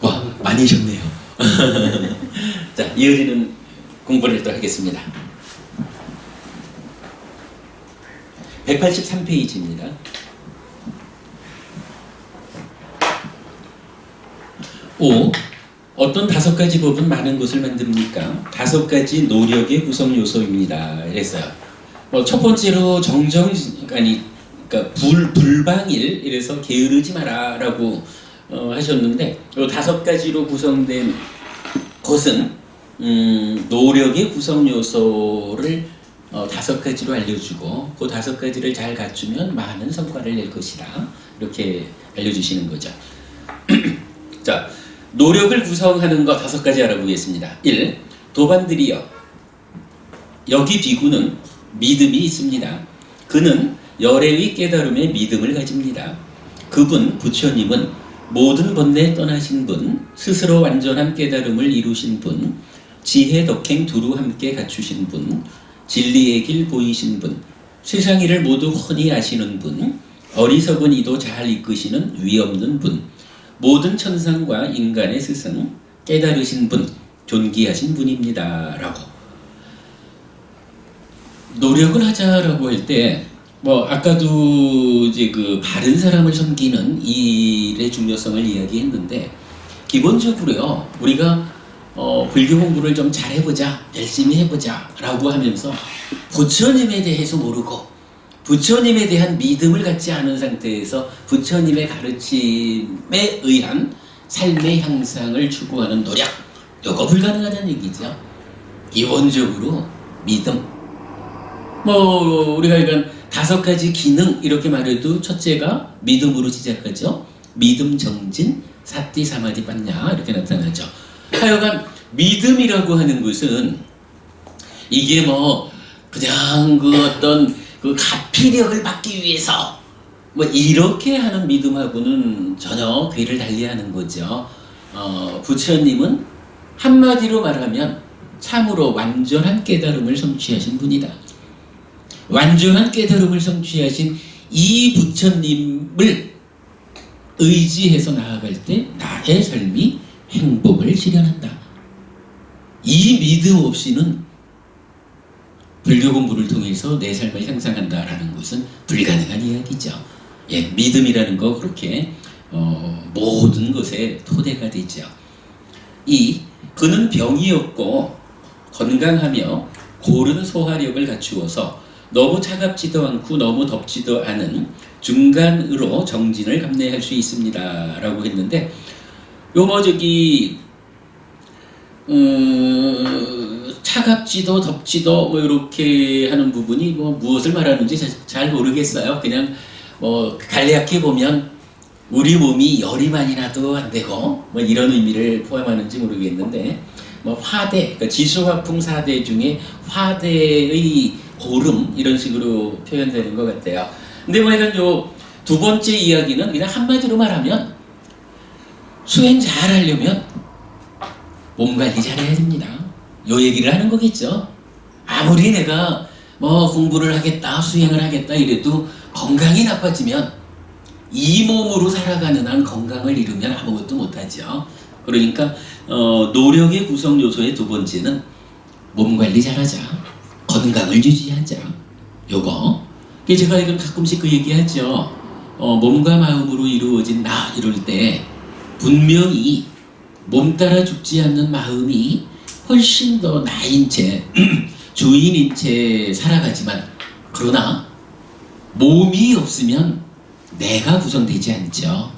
와, 많이 하셨네요. 자, 이어지는 공부를 또 하겠습니다. 183페이지입니다. 5. 어떤 5가지 법은 많은 것을 만듭니까? 5가지 노력의 구성 요소입니다. 이랬어요. 첫 번째로 그러니까 불방일, 이래서 게으르지 마라라고 하셨는데, 이 5가지로 구성된 것은 노력의 구성 요소를 5가지로 알려주고, 그 5가지를 잘 갖추면 많은 성과를 낼 것이다, 이렇게 알려주시는 거죠. 자, 노력을 구성하는 것 5가지 알아보겠습니다. 1. 도반들이여, 여기 비구는 믿음이 있습니다. 그는 열애의 깨달음에 믿음을 가집니다. 그분, 부처님은 모든 번뇌 떠나신 분, 스스로 완전한 깨달음을 이루신 분, 지혜 덕행 두루 함께 갖추신 분, 진리의 길 보이신 분, 세상 일을 모두 훤히 아시는 분, 어리석은 이도 잘 이끄시는 위없는 분, 모든 천상과 인간의 스승, 깨달으신 분, 존귀하신 분입니다. 라고. 노력을 하자라고 할 때, 아까도 이제 바른 사람을 섬기는 일의 중요성을 이야기했는데, 기본적으로요, 우리가 불교 공부를 좀 잘해보자, 열심히 해보자 라고 하면서 부처님에 대해서 모르고 부처님에 대한 믿음을 갖지 않은 상태에서 부처님의 가르침에 의한 삶의 향상을 추구하는 노력, 이거 불가능하다는 얘기죠. 기본적으로 믿음. 우리가 이건 5가지 기능 이렇게 말해도 첫째가 믿음으로 시작하죠. 믿음 정진, 사띠 사마디 빠냐 이렇게 나타나죠. 하여간 믿음이라고 하는 것은 이게 그냥 어떤 가피력을 받기 위해서 이렇게 하는 믿음하고는 전혀 궤를 달리하는 거죠. 부처님은 한마디로 말하면 참으로 완전한 깨달음을 성취하신 분이다. 완전한 깨달음을 성취하신 이 부처님을 의지해서 나아갈 때 나의 삶이 행복을 실현한다. 이 믿음 없이는 불교 공부를 통해서 내 삶을 향상한다라는 것은 불가능한 이야기죠. 예, 믿음이라는 거 그렇게 모든 것의 토대가 되죠. 2. 그는 병이 없고 건강하며 고른 소화력을 갖추어서 너무 차갑지도 않고 너무 덥지도 않은 중간으로 정진을 감내할 수 있습니다. 라고 했는데, 차갑지도 덥지도 이렇게 하는 부분이 무엇을 말하는지 잘 모르겠어요. 그냥 간략히 보면 우리 몸이 열이 많이 나도 안 되고 이런 의미를 포함하는지 모르겠는데, 화대, 그러니까 지수화풍 4대 중에 화대의 고름 이런 식으로 표현되는 것 같아요. 근데 약간 요 2번째 이야기는 그냥 한마디로 말하면 수행 잘 하려면 몸 관리 잘해야 됩니다. 요 얘기를 하는 거겠죠. 아무리 내가 공부를 하겠다, 수행을 하겠다 이래도 건강이 나빠지면 이 몸으로 살아가는 한 건강을 잃으면 아무것도 못하죠. 그러니까 노력의 구성 요소의 2번째는 몸 관리 잘하자, 건강을 유지하자. 요거. 제가 이건 가끔씩 그 얘기하죠. 몸과 마음으로 이루어진 나 이럴 때 분명히 몸 따라 죽지 않는 마음이 훨씬 더 나인 채 주인인 채 살아가지만, 그러나 몸이 없으면 내가 구성되지 않죠.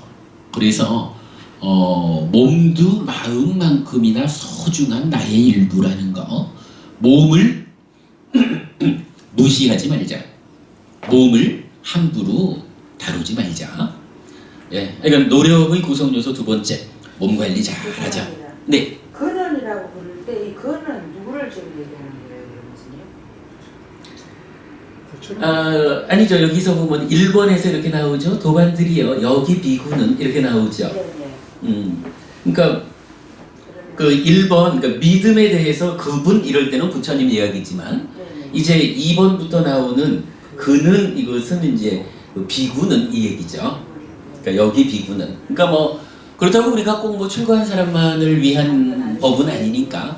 그래서 몸도 마음만큼이나 소중한 나의 일부라는 거, 몸을 무시하지 말자. 몸을 함부로 다루지 말자. 예, 그러니까 노력의 구성 요소 2번째, 몸 관리 잘하자. 네. 근원이라고 부를 때 이 근은 누구를 지금 얘기하는 거예요, 교수님? 아니죠. 여기서 보면 1번에서 이렇게 나오죠. 도반들이여, 여기 비구는 이렇게 나오죠. 네네. 그러니까 그 1번, 그러니까 믿음에 대해서 그분 이럴 때는 부처님 이야기지만, 네네. 이제 2번부터 나오는 그는, 이것은 이제 비구는 이 얘기죠. 그러니까 여기 비구는, 그러니까 그렇다고 우리가 꼭 뭐 출가한 사람만을 위한 법은 아니니까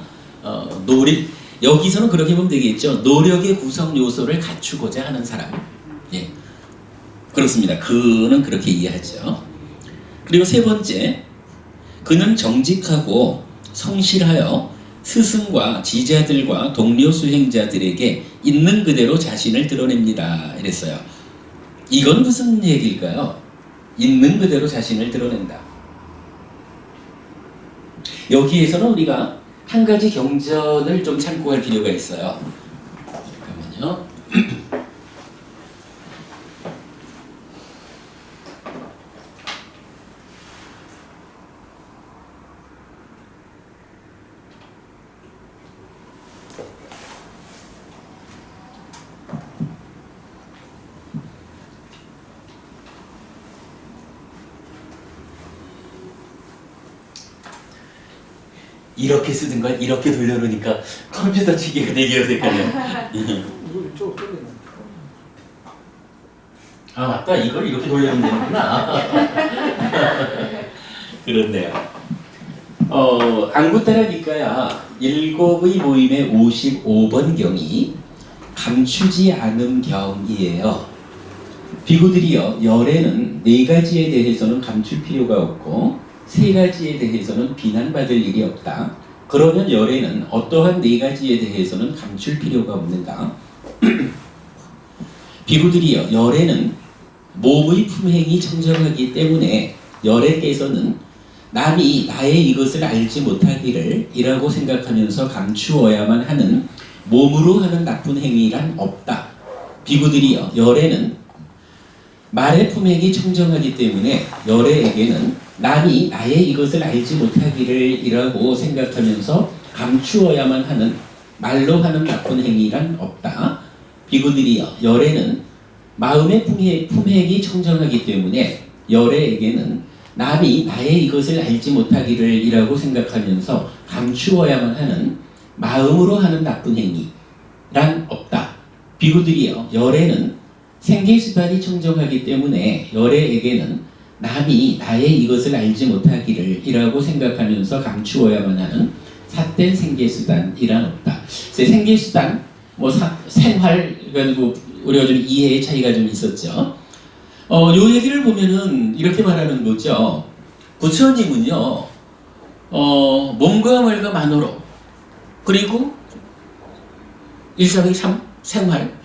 여기서는 그렇게 보면 되겠죠. 노력의 구성 요소를 갖추고자 하는 사람. 예, 그렇습니다. 그는 그렇게 이해하죠. 그리고 세 번째, 그는 정직하고 성실하여 스승과 지자들과 동료 수행자들에게 있는 그대로 자신을 드러냅니다. 이랬어요. 이건 무슨 얘기일까요? 있는 그대로 자신을 드러낸다. 여기에서는 우리가 한 가지 경전을 좀 참고할 필요가 있어요. 잠깐만요. 이렇게 쓰든 걸 이렇게 돌려놓으니까 컴퓨터 치기가 되게 어색하네요. 아 맞다, 이걸 이렇게 돌려놓으면 되는구나. 그렇네요. 안구따라니까야 일곱의 모임의 55번 경이 감추지 않은 경이에요. 비구들이여, 열에는 네 가지에 대해서는 감출 필요가 없고 세 가지에 대해서는 비난받을 일이 없다. 그러면 열에는 어떠한 네 가지에 대해서는 감출 필요가 없는가? 비구들이여, 열에는 몸의 품행이 청정하기 때문에 열에께서는 남이 나의 이것을 알지 못하기를 이라고 생각하면서 감추어야만 하는 몸으로 하는 나쁜 행위란 없다. 비구들이여, 열에는 말의 품행이 청정하기 때문에 열애에게는 남이 나의 이것을 알지 못하기를 이라고 생각하면서 감추어야만 하는 말로 하는 나쁜 행위란 없다. 비구들이여, 열애는 마음의 품행이 청정하기 때문에 열애에게는 남이 나의 이것을 알지 못하기를 이라고 생각하면서 감추어야만 하는 마음으로 하는 나쁜 행위란 없다. 비구들이여, 열애는 생계수단이 청정하기 때문에 열애에게는 남이 나의 이것을 알지 못하기를 이라고 생각하면서 감추어야만 하는 삿된 생계수단이란 없다. 생계수단, 생활 가지고 우리가 좀 이해의 차이가 좀 있었죠. 요 얘기를 보면은 이렇게 말하는 거죠. 부처님은요, 몸과 말과 만으로 그리고 일상의 생활,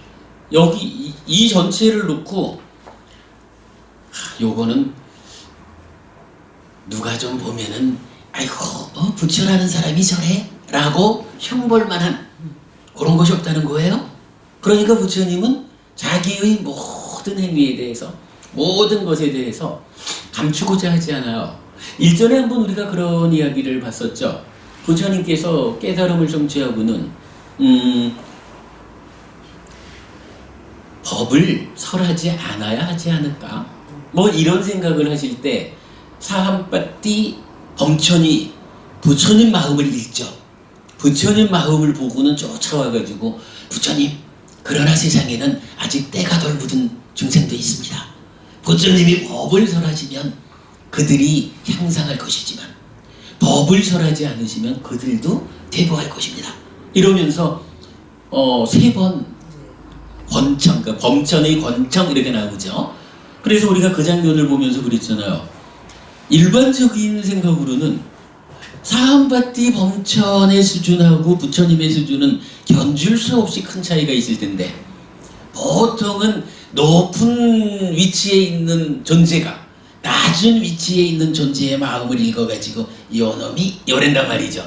여기 이 전체를 놓고 요거는 누가 좀 보면은 아이고 부처라는 사람이 저래? 라고 흉볼만한 그런 것이 없다는 거예요. 그러니까 부처님은 자기의 모든 행위에 대해서 모든 것에 대해서 감추고자 하지 않아요. 일전에 한번 우리가 그런 이야기를 봤었죠. 부처님께서 깨달음을 성취하고는 법을 설하지 않아야 하지 않을까? 이런 생각을 하실 때 사함바띠 범천이 부처님 마음을 읽죠. 부처님 마음을 보고는 쫓아와가지고 부처님, 그러나 세상에는 아직 때가 덜 묻은 중생도 있습니다. 부처님이 법을 설하시면 그들이 향상할 것이지만 법을 설하지 않으시면 그들도 퇴보할 것입니다. 이러면서 세 번 권청, 그러니까 범천의 권청 이렇게 나오죠. 그래서 우리가 그 장면을 보면서 그랬잖아요. 일반적인 생각으로는 사함바띠 범천의 수준하고 부처님의 수준은 견줄 수 없이 큰 차이가 있을 텐데 보통은 높은 위치에 있는 존재가 낮은 위치에 있는 존재의 마음을 읽어가지고 요놈이 요랜단 말이죠.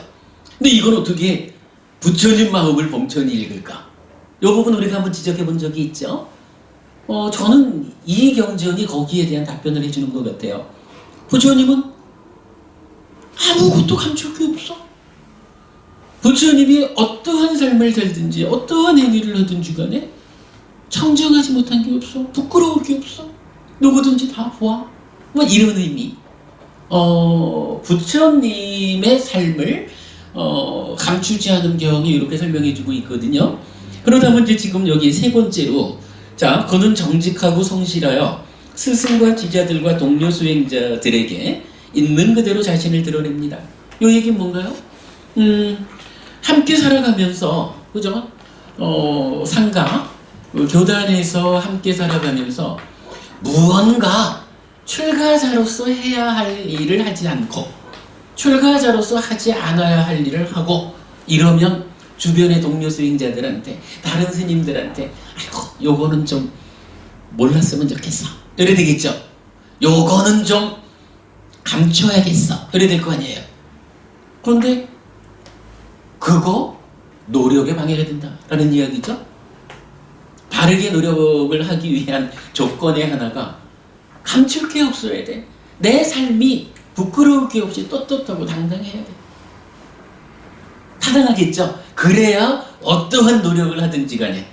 근데 이건 어떻게 부처님 마음을 범천이 읽을까? 이 부분 우리가 한번 지적해 본 적이 있죠. 저는 이 경전이 거기에 대한 답변을 해주는 것 같아요. 부처님은 아무것도 감출 게 없어. 부처님이 어떠한 삶을 살든지 어떠한 행위를 하든지 간에 청정하지 못한 게 없어. 부끄러울 게 없어. 누구든지 다 보아. 이런 의미. 부처님의 삶을 감추지 않은 경이 이렇게 설명해주고 있거든요. 그러다 보니 이제 지금 여기 세 번째로, 자, 그는 정직하고 성실하여 스승과 지자들과 동료 수행자들에게 있는 그대로 자신을 드러냅니다. 요 얘기는 뭔가요? 함께 살아가면서, 그죠? 상가, 교단에서 함께 살아가면서 무언가 출가자로서 해야 할 일을 하지 않고 출가자로서 하지 않아야 할 일을 하고 이러면 주변의 동료 수행자들한테 다른 스님들한테 아이고 요거는 좀 몰랐으면 좋겠어 이래 되겠죠. 요거는 좀 감춰야겠어 이래 될 거 아니에요. 그런데 그거 노력에 방해가 된다라는 이야기죠. 바르게 노력을 하기 위한 조건의 하나가 감출 게 없어야 돼. 내 삶이 부끄러울 게 없이 떳떳하고 당당해야 돼. 타당하겠죠? 그래야 어떠한 노력을 하든지 간에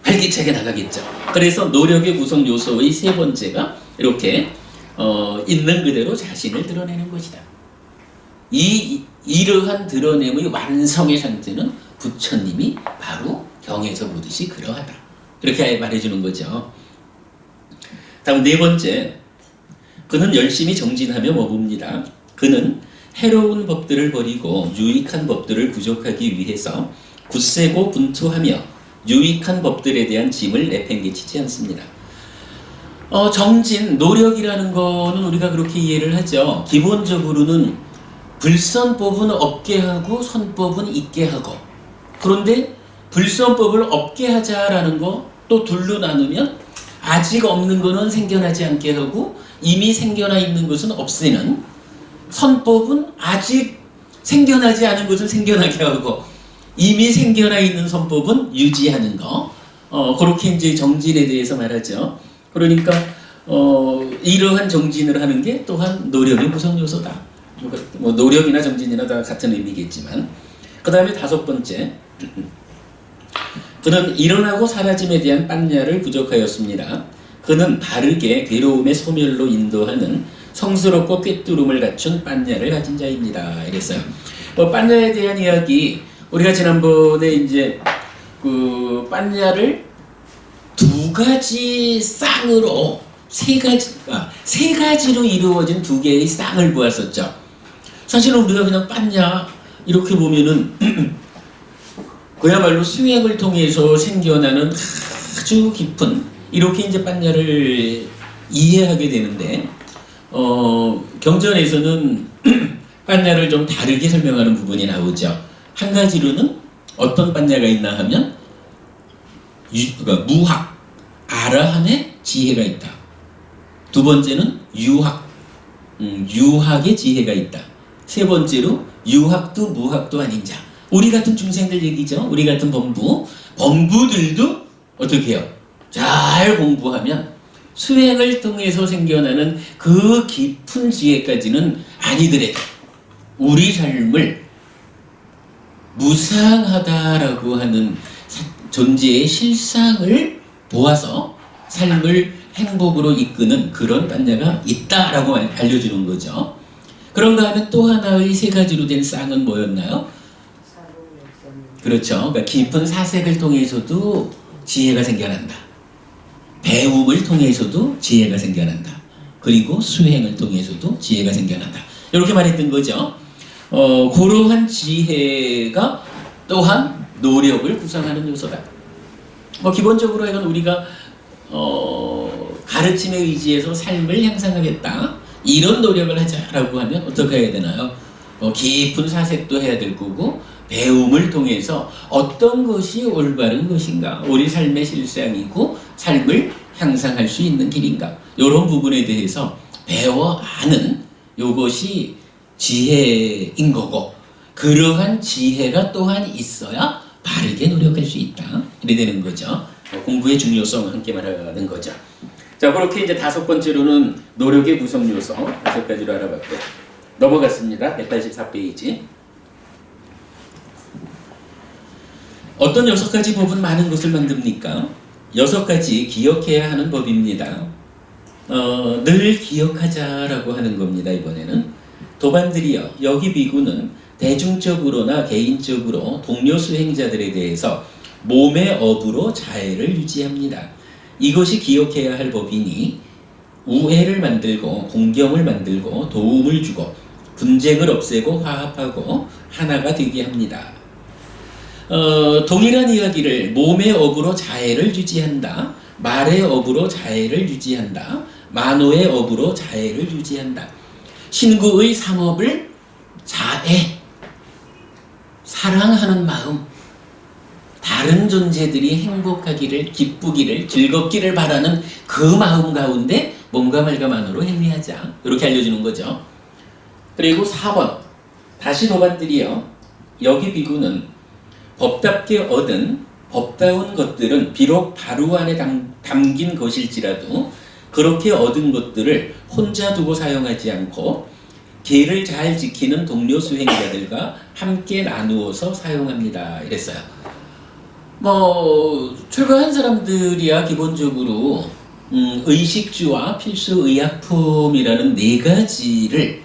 활기차게 나가겠죠. 그래서 노력의 구성 요소의 세 번째가 이렇게 있는 그대로 자신을 드러내는 것이다. 이러한 드러냄의 완성의 상태는 부처님이 바로 경에서 보듯이 그러하다. 이렇게 말해주는 거죠. 다음 네 번째, 그는 열심히 정진하며 머뭅니다. 그는 해로운 법들을 버리고 유익한 법들을 부족하기 위해서 굳세고 분투하며 유익한 법들에 대한 짐을 내팽개치지 않습니다. 정진, 노력이라는 거는 우리가 그렇게 이해를 하죠. 기본적으로는 불선법은 없게 하고 선법은 있게 하고, 그런데 불선법을 없게 하자라는 거 또 둘로 나누면 아직 없는 거는 생겨나지 않게 하고 이미 생겨나 있는 것은 없애는, 선법은 아직 생겨나지 않은 것을 생겨나게 하고 이미 생겨나 있는 선법은 유지하는 거, 그렇게 이제 정진에 대해서 말하죠. 그러니까 이러한 정진을 하는 게 또한 노력의 구성 요소다. 뭐 노력이나 정진이나 다 같은 의미겠지만, 그 다음에 다섯 번째, 그는 일어나고 사라짐에 대한 빤야를 부족하였습니다. 그는 바르게 괴로움의 소멸로 인도하는 성스럽고 꿰뚫음을 갖춘 빤야를 가진 자입니다. 이랬어요. 빤야에 대한 이야기, 우리가 지난번에 이제 그 빤야를 두 가지 쌍으로 세 가지로 이루어진 두 개의 쌍을 보았었죠. 사실은 우리가 그냥 빤야 이렇게 보면은 그야말로 수행을 통해서 생겨나는 아주 깊은 이렇게 이제 빤야를 이해하게 되는데, 경전에서는 빤야를 좀 다르게 설명하는 부분이 나오죠. 한 가지로는 어떤 빤야가 있나 하면 그러니까 무학, 아라한의 지혜가 있다. 두 번째는 유학, 유학의 지혜가 있다. 세 번째로 유학도 무학도 아닌 자, 우리 같은 중생들 얘기죠. 우리 같은 범부들도 어떻게 해요? 잘 공부하면 수행을 통해서 생겨나는 그 깊은 지혜까지는 아니더라도 우리 삶을 무상하다라고 하는 존재의 실상을 보아서 삶을 행복으로 이끄는 그런 빤야가 있다라고 알려주는 거죠. 그런가 하면 또 하나의 세 가지로 된 쌍은 뭐였나요? 그렇죠. 그러니까 깊은 사색을 통해서도 지혜가 생겨난다. 배움을 통해서도 지혜가 생겨난다. 그리고 수행을 통해서도 지혜가 생겨난다. 이렇게 말했던 거죠. 그러한 지혜가 또한 노력을 구성하는 요소다. 기본적으로 이건 우리가 가르침에 의지해서 삶을 향상하겠다, 이런 노력을 하자라고 하면 어떻게 해야 되나요? 깊은 사색도 해야 될 거고, 배움을 통해서 어떤 것이 올바른 것인가, 우리 삶의 실상이고 삶을 향상할 수 있는 길인가, 이런 부분에 대해서 배워 아는 요것이 지혜인 거고, 그러한 지혜가 또한 있어야 바르게 노력할 수 있다, 이래 되는 거죠. 공부의 중요성을 함께 말하는 거죠. 자, 그렇게 이제 다섯 번째로는 노력의 구성 요소 6가지로 알아봤고요. 넘어갔습니다. 184페이지. 어떤 6가지 법은 많은 것을 만듭니까? 6가지 기억해야 하는 법입니다. 늘 기억하자라고 하는 겁니다. 이번에는 도반들이여, 여기 비구는 대중적으로나 개인적으로 동료 수행자들에 대해서 몸의 업으로 자애를 유지합니다. 이것이 기억해야 할 법이니 우애를 만들고 공경을 만들고 도움을 주고 분쟁을 없애고 화합하고 하나가 되게 합니다. 동일한 이야기를 몸의 업으로 자애를 유지한다. 말의 업으로 자애를 유지한다. 만호의 업으로 자애를 유지한다. 신구의 삼업을 자애, 사랑하는 마음, 다른 존재들이 행복하기를, 기쁘기를, 즐겁기를 바라는 그 마음 가운데 몸과 말과 만으로 행위하자. 이렇게 알려주는 거죠. 그리고 4번 다시 도반들이요. 여기 비구는 법답게 얻은 법다운 것들은 비록 바로 안에 담긴 것일지라도 그렇게 얻은 것들을 혼자 두고 사용하지 않고 계를 잘 지키는 동료 수행자들과 함께 나누어서 사용합니다. 이랬어요. 출가한 사람들이야 기본적으로 의식주와 필수 의약품이라는 네 가지를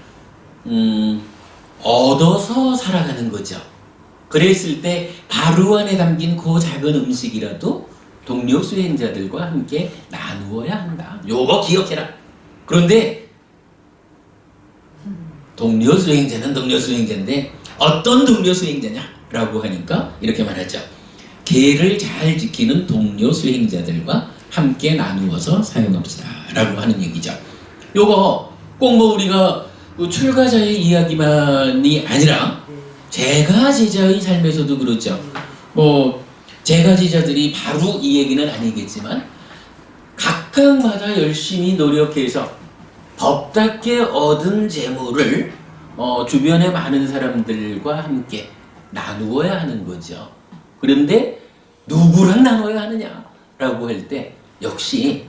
얻어서 살아가는 거죠. 그랬을 때 바로 안에 담긴 그 작은 음식이라도 동료 수행자들과 함께 나누어야 한다. 요거 기억해라. 그런데 동료 수행자는 동료 수행자인데 어떤 동료 수행자냐라고 하니까 이렇게 말하죠. 계를 잘 지키는 동료 수행자들과 함께 나누어서 사용합시다 라고 하는 얘기죠. 요거 꼭 우리가 출가자의 이야기만이 아니라 제가 제자의 삶에서도 그렇죠. 제가 제자들이 바로 이 얘기는 아니겠지만 각각마다 열심히 노력해서 법답게 얻은 재물을 주변의 많은 사람들과 함께 나누어야 하는 거죠. 그런데 누구랑 나눠야 하느냐라고 할 때 역시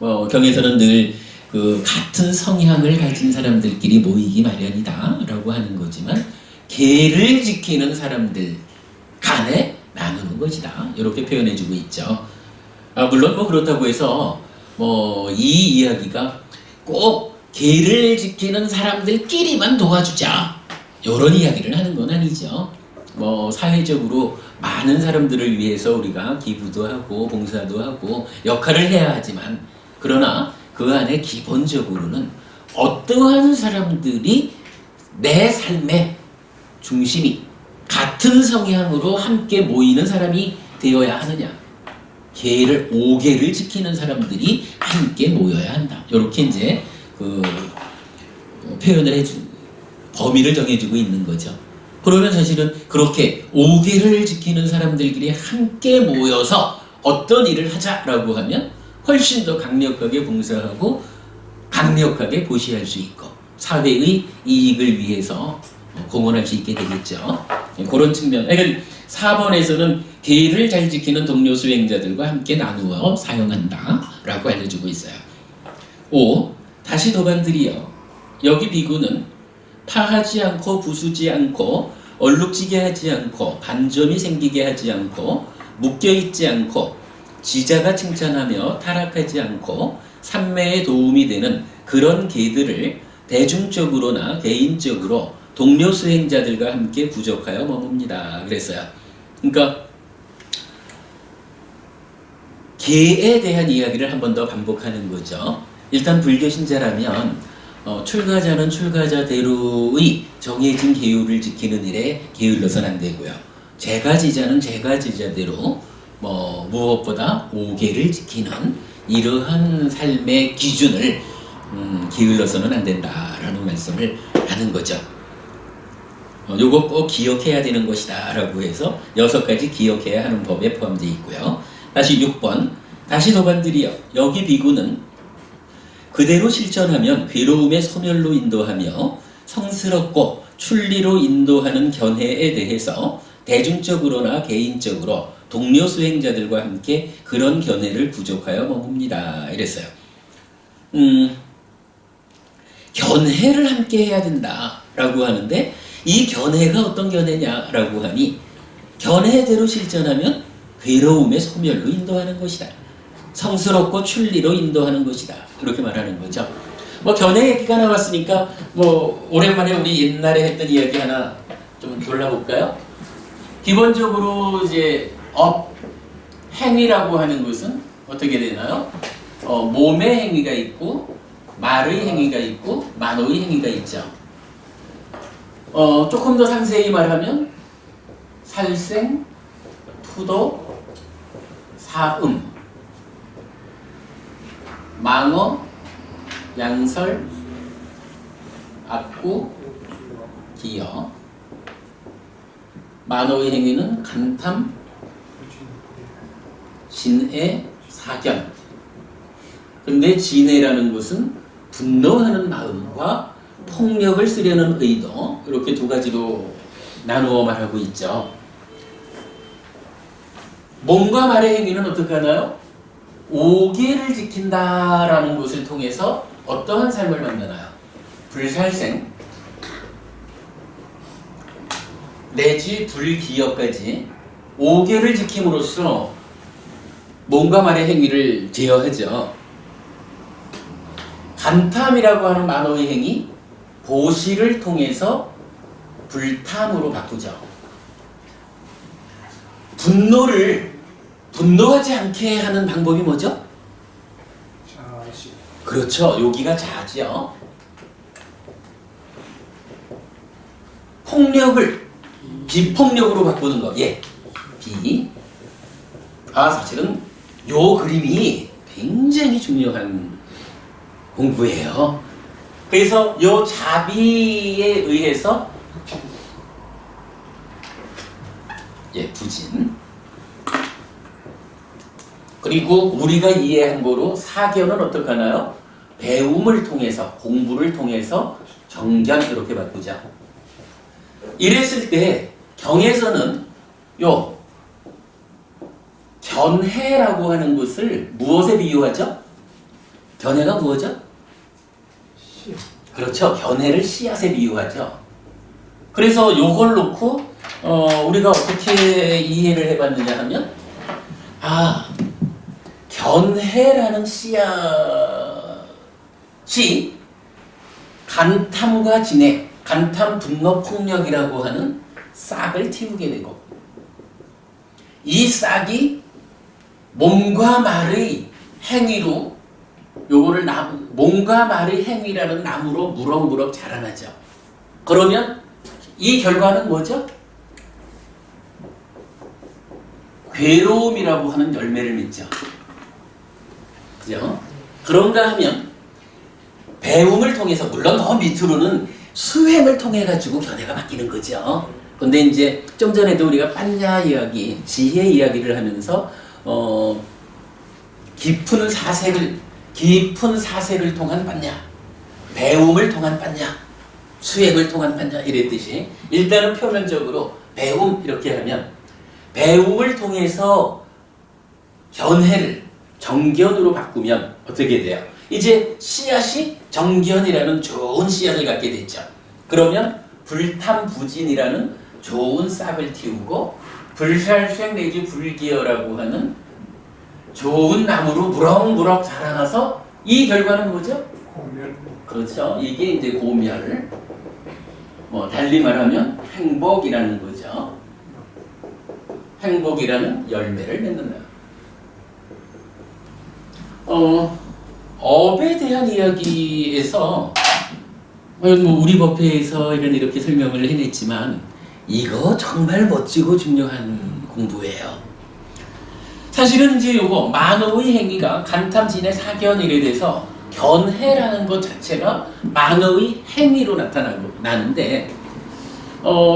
경에서는 늘 그 같은 성향을 가진 사람들끼리 모이기 마련이다라고 하는 거지만 계를 지키는 사람들 간에 나누는 것이다. 이렇게 표현해주고 있죠. 물론 그렇다고 해서 이 이야기가 꼭 계를 지키는 사람들끼리만 도와주자 이런 이야기를 하는 건 아니죠. 사회적으로 많은 사람들을 위해서 우리가 기부도 하고 봉사도 하고 역할을 해야 하지만 그러나 그 안에 기본적으로는 어떠한 사람들이 내 삶의 중심이 같은 성향으로 함께 모이는 사람이 되어야 하느냐. 계를 5계를 지키는 사람들이 함께 모여야 한다. 이렇게 이제 표현을 해준 범위를 정해주고 있는 거죠. 그러면 사실은 그렇게 5계를 지키는 사람들끼리 함께 모여서 어떤 일을 하자라고 하면 훨씬 더 강력하게 봉사하고 강력하게 보시할 수 있고 사회의 이익을 위해서 공헌할 수 있게 되겠죠. 그런 측면. 그러니까 4번에서는 계를 잘 지키는 동료 수행자들과 함께 나누어 사용한다라고 알려주고 있어요. 5. 다시 도반들이요. 여기 비구는 파하지 않고 부수지 않고 얼룩지게 하지 않고 반점이 생기게 하지 않고 묶여있지 않고 지자가 칭찬하며 타락하지 않고 삼매에 도움이 되는 그런 계들을 대중적으로나 개인적으로 동료 수행자들과 함께 부족하여 머뭅니다. 그랬어요. 그러니까 계에 대한 이야기를 한 번 더 반복하는 거죠. 일단 불교 신자라면 출가자는 출가자대로의 정해진 계율을 지키는 일에 게을러서는 안 되고요. 제가 제자는 제가 제자대로 무엇보다 5계를 지키는 이러한 삶의 기준을 게을러서는 안 된다라는 말씀을 하는 거죠. 요거 꼭 기억해야 되는 것이다 라고 해서 6가지 기억해야 하는 법에 포함되어 있고요. 다시 6번 다시 도반들이여 여기 비구는 그대로 실천하면 괴로움의 소멸로 인도하며 성스럽고 출리로 인도하는 견해에 대해서 대중적으로나 개인적으로 동료 수행자들과 함께 그런 견해를 부족하여 머뭅니다. 이랬어요. 견해를 함께 해야 된다라고 하는데 이 견해가 어떤 견해냐라고 하니 견해대로 실천하면 괴로움의 소멸로 인도하는 것이다. 성스럽고 출리로 인도하는 것이다. 이렇게 말하는 거죠. 견해 얘기가 나왔으니까 오랜만에 우리 옛날에 했던 이야기 하나 좀 골라볼까요? 기본적으로 이제 행위라고 하는 것은 어떻게 되나요? 몸의 행위가 있고 말의 행위가 있고 만호의 행위가 있죠. 조금 더 상세히 말하면 살생, 투도, 사음, 망어, 양설, 악구, 기여. 만호의 행위는 간탐, 진애, 사견. 근데 진애라는 것은 분노하는 마음과 폭력을 쓰려는 의도, 이렇게 두 가지로 나누어 말하고 있죠. 몸과 말의 행위는 어떻게 하나요? 오계를 지킨다라는 것을 통해서 어떠한 삶을 만나나요? 불살생 내지 불기여까지 오계를 지킴으로써 몸과 말의 행위를 제어하죠. 간탐이라고 하는 만호의 행위, 보시를 통해서 불탐으로 바꾸죠. 분노하지 않게 하는 방법이 뭐죠? 자식. 그렇죠. 여기가 자죠. 폭력을 비폭력으로 바꾸는 거. 예. 비. 사실은 요 그림이 굉장히 중요한 공부예요. 그래서 요 자비에 의해서 부진. 그리고 우리가 이해한 거로 사견은 어떻게 하나요? 배움을 통해서, 공부를 통해서 정견 이렇게 바꾸자. 이랬을 때 경에서는 요 견해라고 하는 것을 무엇에 비유하죠? 견해가 무엇이죠? 그렇죠. 견해를 씨앗에 비유하죠. 그래서 요걸 놓고 우리가 어떻게 이해를 해봤느냐 하면 견해라는 씨앗이 간탐과 진해, 간탐, 분노, 폭력이라고 하는 싹을 틔우게 되고 이 싹이 몸과 말의 행위로 요거를 몸과 말의 행위라는 나무로 무럭무럭 자라나죠. 그러면 이 결과는 뭐죠? 괴로움이라고 하는 열매를 맺죠. 그죠? 그런가 하면 배움을 통해서, 물론 더 밑으로는 수행을 통해 가지고 견해가 바뀌는 거죠. 근데 이제 좀 전에도 우리가 판야 이야기, 지혜 이야기를 하면서 깊은 사색을 통한 판야, 배움을 통한 판야, 수행을 통한 판야 이랬듯이 일단은 표면적으로 배움 이렇게 하면 배움을 통해서 견해를 정견으로 바꾸면 어떻게 돼요? 이제 씨앗이 정견이라는 좋은 씨앗을 갖게 됐죠. 그러면 불탐부진이라는 좋은 싹을 틔우고 불살생 내지 불기여라고 하는 좋은 나무로 무럭무럭 자라나서 이 결과는 뭐죠? 고멸. 그렇죠. 이게 이제 고멸. 달리 말하면 행복이라는 거죠. 행복이라는 열매를 맺는다. 업에 대한 이야기에서 우리 법회에서 이렇게 설명을 해냈지만 이거 정말 멋지고 중요한 공부예요. 사실은 이제 요거 만호의 행위가 간탐, 진해, 사견 이래 돼서 견해라는 것 자체가 만호의 행위로 나타나는데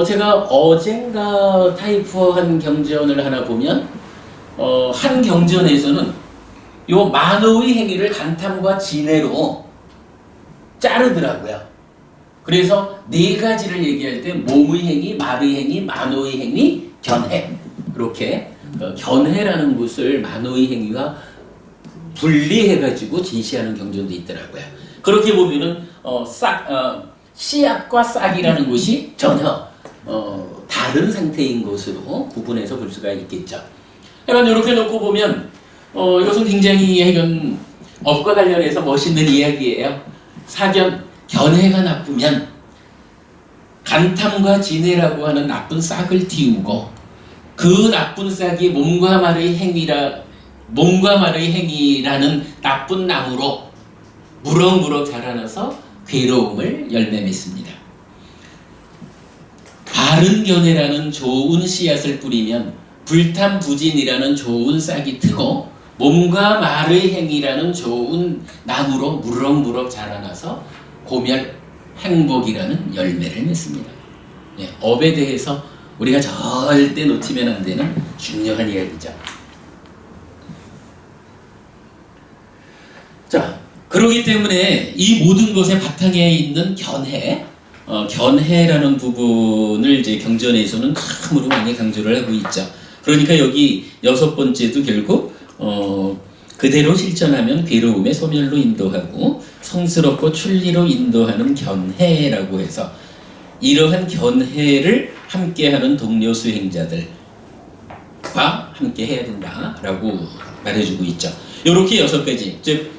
제가 어젠가 타이프한 경전을 하나 보면 한 경전에서는 요 만호의 행위를 간탐과 진해로 자르더라고요. 그래서 네 가지를 얘기할 때 몸의 행위, 말의 행위, 만호의 행위, 견해 이렇게 견해라는 것을 만호의 행위와 분리해가지고 제시하는 경전도 있더라고요. 그렇게 보면은 씨앗과 싹이라는 것이 전혀 다른 상태인 것으로 구분해서 볼 수가 있겠죠. 그러니까 이렇게 놓고 보면 이것은 굉장히 업과 관련해서 멋있는 이야기예요. 사견, 견해가 나쁘면 간탐과 진해라고 하는 나쁜 싹을 틔우고 그 나쁜 싹이 몸과 말의 행위라는 몸과 말의 행위라는 나쁜 나무로 무럭무럭 자라나서 괴로움을 열매 맺습니다. 바른 견해라는 좋은 씨앗을 뿌리면 불탐부진이라는 좋은 싹이 트고 몸과 말의 행위라는 좋은 나무로 무럭무럭 자라나서 고멸, 행복이라는 열매를 맺습니다. 예, 업에 대해서 우리가 절대 놓치면 안 되는 중요한 이야기죠. 자, 그러기 때문에 이 모든 것의 바탕에 있는 견해, 견해라는 부분을 이제 경전에서는 참으로 많이 강조를 하고 있죠. 그러니까 여기 6번째도 결국 그대로 실천하면 괴로움의 소멸로 인도하고 성스럽고 출리로 인도하는 견해라고 해서 이러한 견해를 함께하는 동료 수행자들과 함께 해야 된다라고 말해주고 있죠. 이렇게 6가지, 즉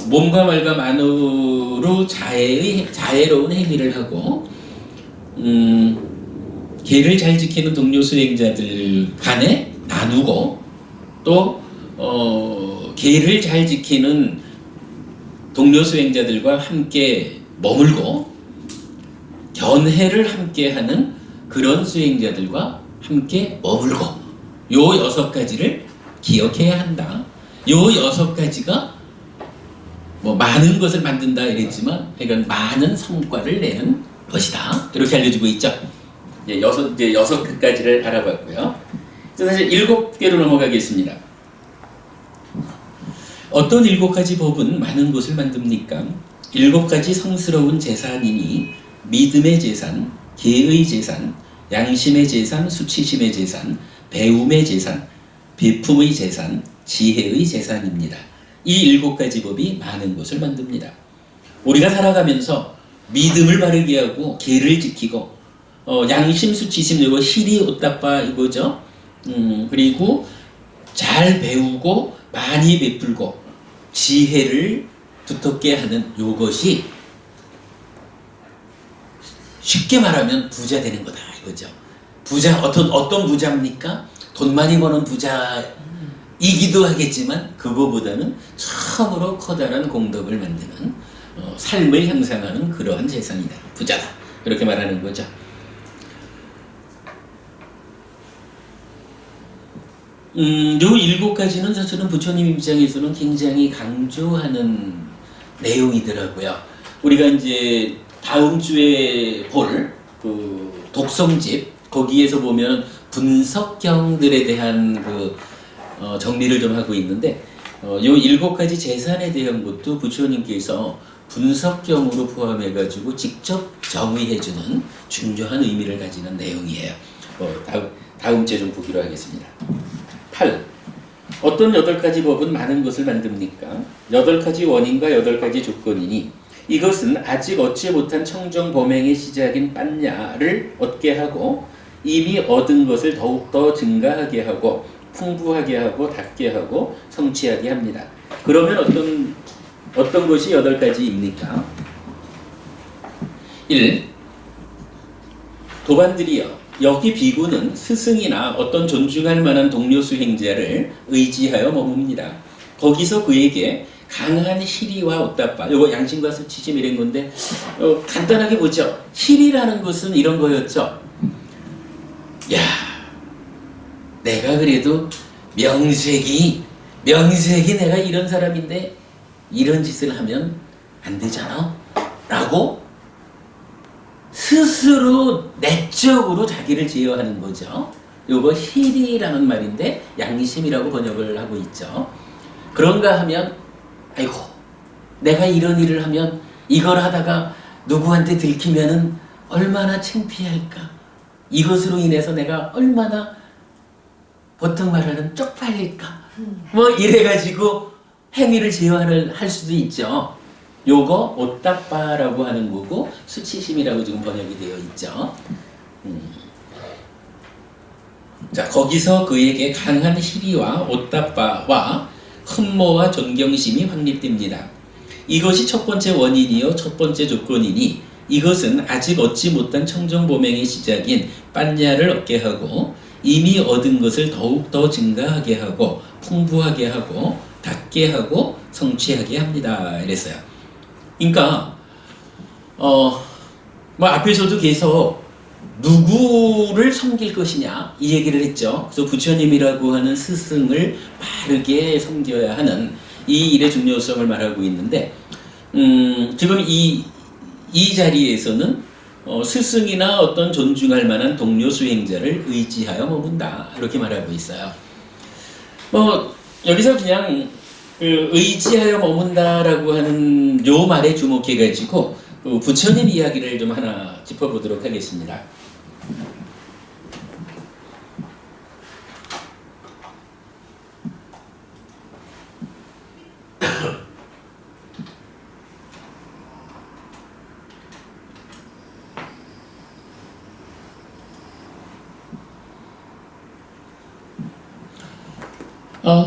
몸과 말과 만으로 자애로운 행위를 하고 계를 잘 지키는 동료 수행자들 간에 나누고 또 계를 잘 지키는 동료 수행자들과 함께 머물고 견해를 함께하는 그런 수행자들과 함께 머물고 요 6가지를 기억해야 한다. 요 6가지가 뭐 많은 것을 만든다 이랬지만 그러니까 많은 성과를 내는 것이다. 이렇게 알려주고 있죠. 이제 6가지를 알아봤고요. 사실 7개로 넘어가겠습니다. 어떤 7가지 법은 많은 것을 만듭니까? 7가지 성스러운 재산이니 믿음의 재산, 계의 재산, 양심의 재산, 수치심의 재산, 배움의 재산, 배품의 재산, 지혜의 재산입니다. 이 7가지 법이 많은 것을 만듭니다. 우리가 살아가면서 믿음을 바르게 하고 계를 지키고 양심, 수치심, 이거 실이 옷다빠 이거죠. 그리고 잘 배우고 많이 베풀고 지혜를 두텁게 하는 요것이 쉽게 말하면 부자 되는 거다 이거죠. 부자 어떤 부자입니까? 돈 많이 버는 부자이기도 하겠지만 그거보다는 처음으로 커다란 공덕을 만드는 삶을 향상하는 그러한 재산이다. 부자다. 이렇게 말하는 거죠. 요 7가지는 사실은 부처님 입장에서는 굉장히 강조하는 내용이더라고요. 우리가 이제 다음 주에 볼 그 독성집 거기에서 보면 분석경들에 대한 그 정리를 좀 하고 있는데 요 7가지 재산에 대한 것도 부처님께서 분석경으로 포함해가지고 직접 정의해주는 중요한 의미를 가지는 내용이에요. 다음 주에 좀 보기로 하겠습니다. 8. 어떤 8가지 법은 많은 것을 만듭니까? 8가지 원인과 8가지 조건이니 이것은 아직 얻지 못한 청정 범행의 시작인 빤냐를 얻게 하고 이미 얻은 것을 더욱더 증가하게 하고 풍부하게 하고 닿게 하고 성취하게 합니다. 그러면 어떤 것이 8가지입니까? 1. 도반들이여 여기 비구는 스승이나 어떤 존중할 만한 동료 수행자를 의지하여 머뭅니다. 거기서 그에게 강한 희리와 옷다빠, 이거 양심과 수치심 이런 건데 간단하게 보죠. 희리라는 것은 이런 거였죠. 야, 내가 그래도 명색이 내가 이런 사람인데 이런 짓을 하면 안 되잖아 라고 스스로 내적으로 자기를 제어하는 거죠. 요거 희리라는 말인데 양심이라고 번역을 하고 있죠. 그런가 하면 아이고 내가 이런 일을 하면 이걸 하다가 누구한테 들키면은 얼마나 창피할까. 이것으로 인해서 내가 얼마나 보통 말하는 쪽팔릴까. 뭐 이래가지고 행위를 제어할 수도 있죠. 요거 옷다빠라고 하는 거고 수치심이라고 지금 번역이 되어 있죠. 자, 거기서 그에게 강한 희리와 옷다빠와 흠모와 존경심이 확립됩니다. 이것이 첫 번째 원인이요 첫 번째 조건이니 이것은 아직 얻지 못한 청정보명의 시작인 빤냐를 얻게 하고 이미 얻은 것을 더욱더 증가하게 하고 풍부하게 하고 닿게 하고 성취하게 합니다. 이랬어요. 그러니까 뭐 앞에서도 계속 누구를 섬길 것이냐 이 얘기를 했죠. 그래서 부처님이라고 하는 스승을 바르게 섬겨야 하는 이 일의 중요성을 말하고 있는데 지금 이 자리에서는 스승이나 어떤 존중할 만한 동료 수행자를 의지하여 머문다 이렇게 말하고 있어요. 여기서 그냥 그 의지하여 머문다라고 하는 요 말에 주목해가지고 부처님 이야기를 좀 하나 짚어보도록 하겠습니다.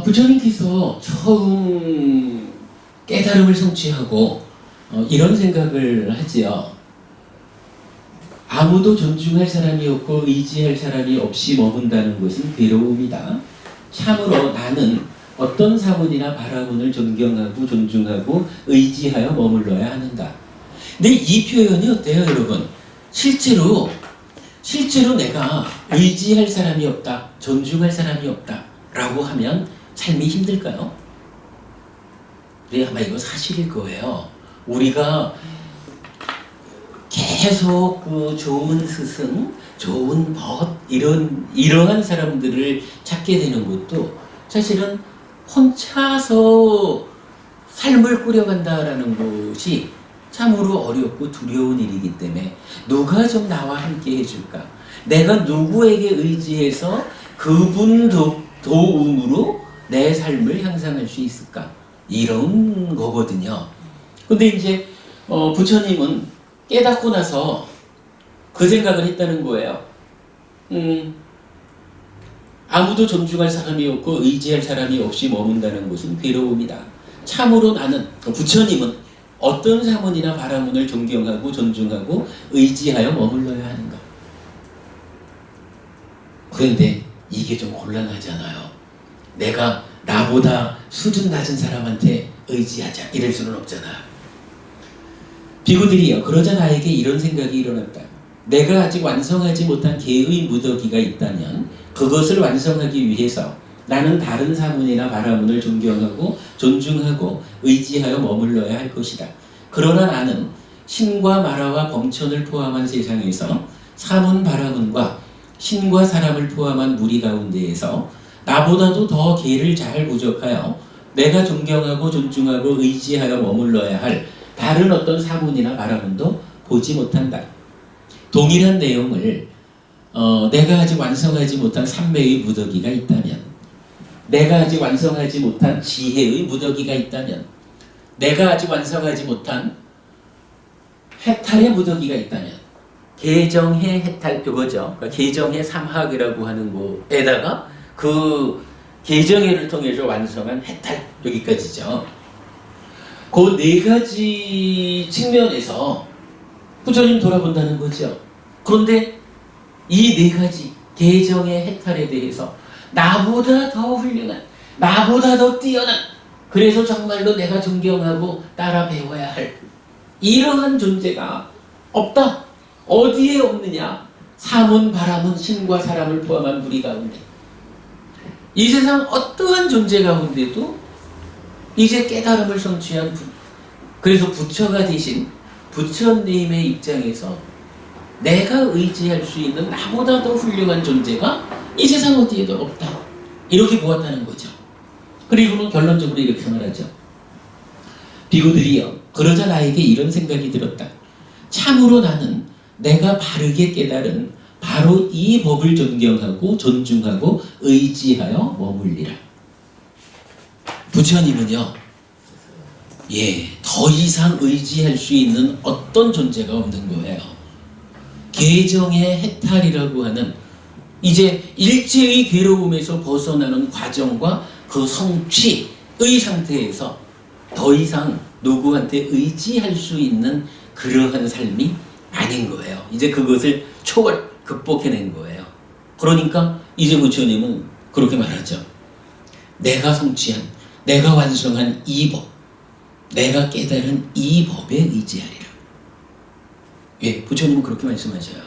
부처님께서 처음 깨달음을 성취하고 이런 생각을 하지요. 아무도 존중할 사람이 없고 의지할 사람이 없이 머문다는 것은 괴로움이다. 참으로 나는 어떤 사문이나 바라문을 존경하고 존중하고 의지하여 머물러야 하는가. 근데 이 표현이 어때요, 여러분? 실제로 내가 의지할 사람이 없다, 존중할 사람이 없다 라고 하면 삶이 힘들까요? 네, 아마 이거 사실일 거예요. 우리가 계속 그 좋은 스승, 좋은 벗 이러한 사람들을 찾게 되는 것도 사실은 혼자서 삶을 꾸려간다라는 것이 참으로 어렵고 두려운 일이기 때문에 누가 좀 나와 함께 해줄까? 내가 누구에게 의지해서 그분 도움으로 내 삶을 향상할 수 있을까? 이런 거거든요. 근데 이제 부처님은 깨닫고 나서 그 생각을 했다는 거예요. 아무도 존중할 사람이 없고 의지할 사람이 없이 머문다는 것은 괴로움이다. 참으로 나는, 부처님은 어떤 사문이나 바라문을 존경하고 존중하고 의지하여 머물러야 하는가. 그런데 이게 좀 곤란하잖아요. 내가 나보다 수준 낮은 사람한테 의지하자 이럴 수는 없잖아. 비구들이여, 그러자 나에게 이런 생각이 일어났다. 내가 아직 완성하지 못한 개의 무더기가 있다면 그것을 완성하기 위해서 나는 다른 사문이나 바라문을 존경하고 존중하고 의지하여 머물러야 할 것이다. 그러나 나는 신과 마라와 범천을 포함한 세상에서 사문 바라문과 신과 사람을 포함한 무리 가운데에서 나보다도 더 개를 잘 부족하여 내가 존경하고 존중하고 의지하여 머물러야 할 다른 어떤 사문이나 바라문도 보지 못한다. 동일한 내용을 내가 아직 완성하지 못한 삼매의 무더기가 있다면, 내가 아직 완성하지 못한 지혜의 무더기가 있다면, 내가 아직 완성하지 못한 해탈의 무더기가 있다면, 개정해 해탈 그거죠. 그러니까 개정해 삼학이라고 하는 거에다가 그 개정해를 통해서 완성한 해탈 여기까지죠. 그 네 가지 측면에서 부처님 돌아본다는 거죠. 그런데 이 네 가지 개정의 해탈에 대해서 나보다 더 훌륭한, 나보다 더 뛰어난, 그래서 정말로 내가 존경하고 따라 배워야 할 이러한 존재가 없다. 어디에 없느냐? 사문, 바라문, 신과 사람을 포함한 무리 가운데. 이 세상 어떠한 존재 가운데도 이제 깨달음을 성취한 그래서 부처가 되신 부처님의 입장에서 내가 의지할 수 있는 나보다 더 훌륭한 존재가 이 세상 어디에도 없다. 이렇게 보았다는 거죠. 그리고는 결론적으로 이렇게 말하죠. 비구들이여, 그러자 나에게 이런 생각이 들었다. 참으로 나는 내가 바르게 깨달은 바로 이 법을 존경하고 존중하고 의지하여 머물리라. 부처님은요, 더 이상 의지할 수 있는 어떤 존재가 없는 거예요. 개정의 해탈이라고 하는 이제 일체의 괴로움에서 벗어나는 과정과 그 성취의 상태에서 더 이상 누구한테 의지할 수 있는 그러한 삶이 아닌 거예요. 이제 그것을 극복해낸 거예요. 그러니까 이제 부처님은 그렇게 말하죠. 내가 성취한, 내가 완성한 이 법, 내가 깨달은 이 법에 의지하리라. 예, 부처님은 그렇게 말씀하셔요.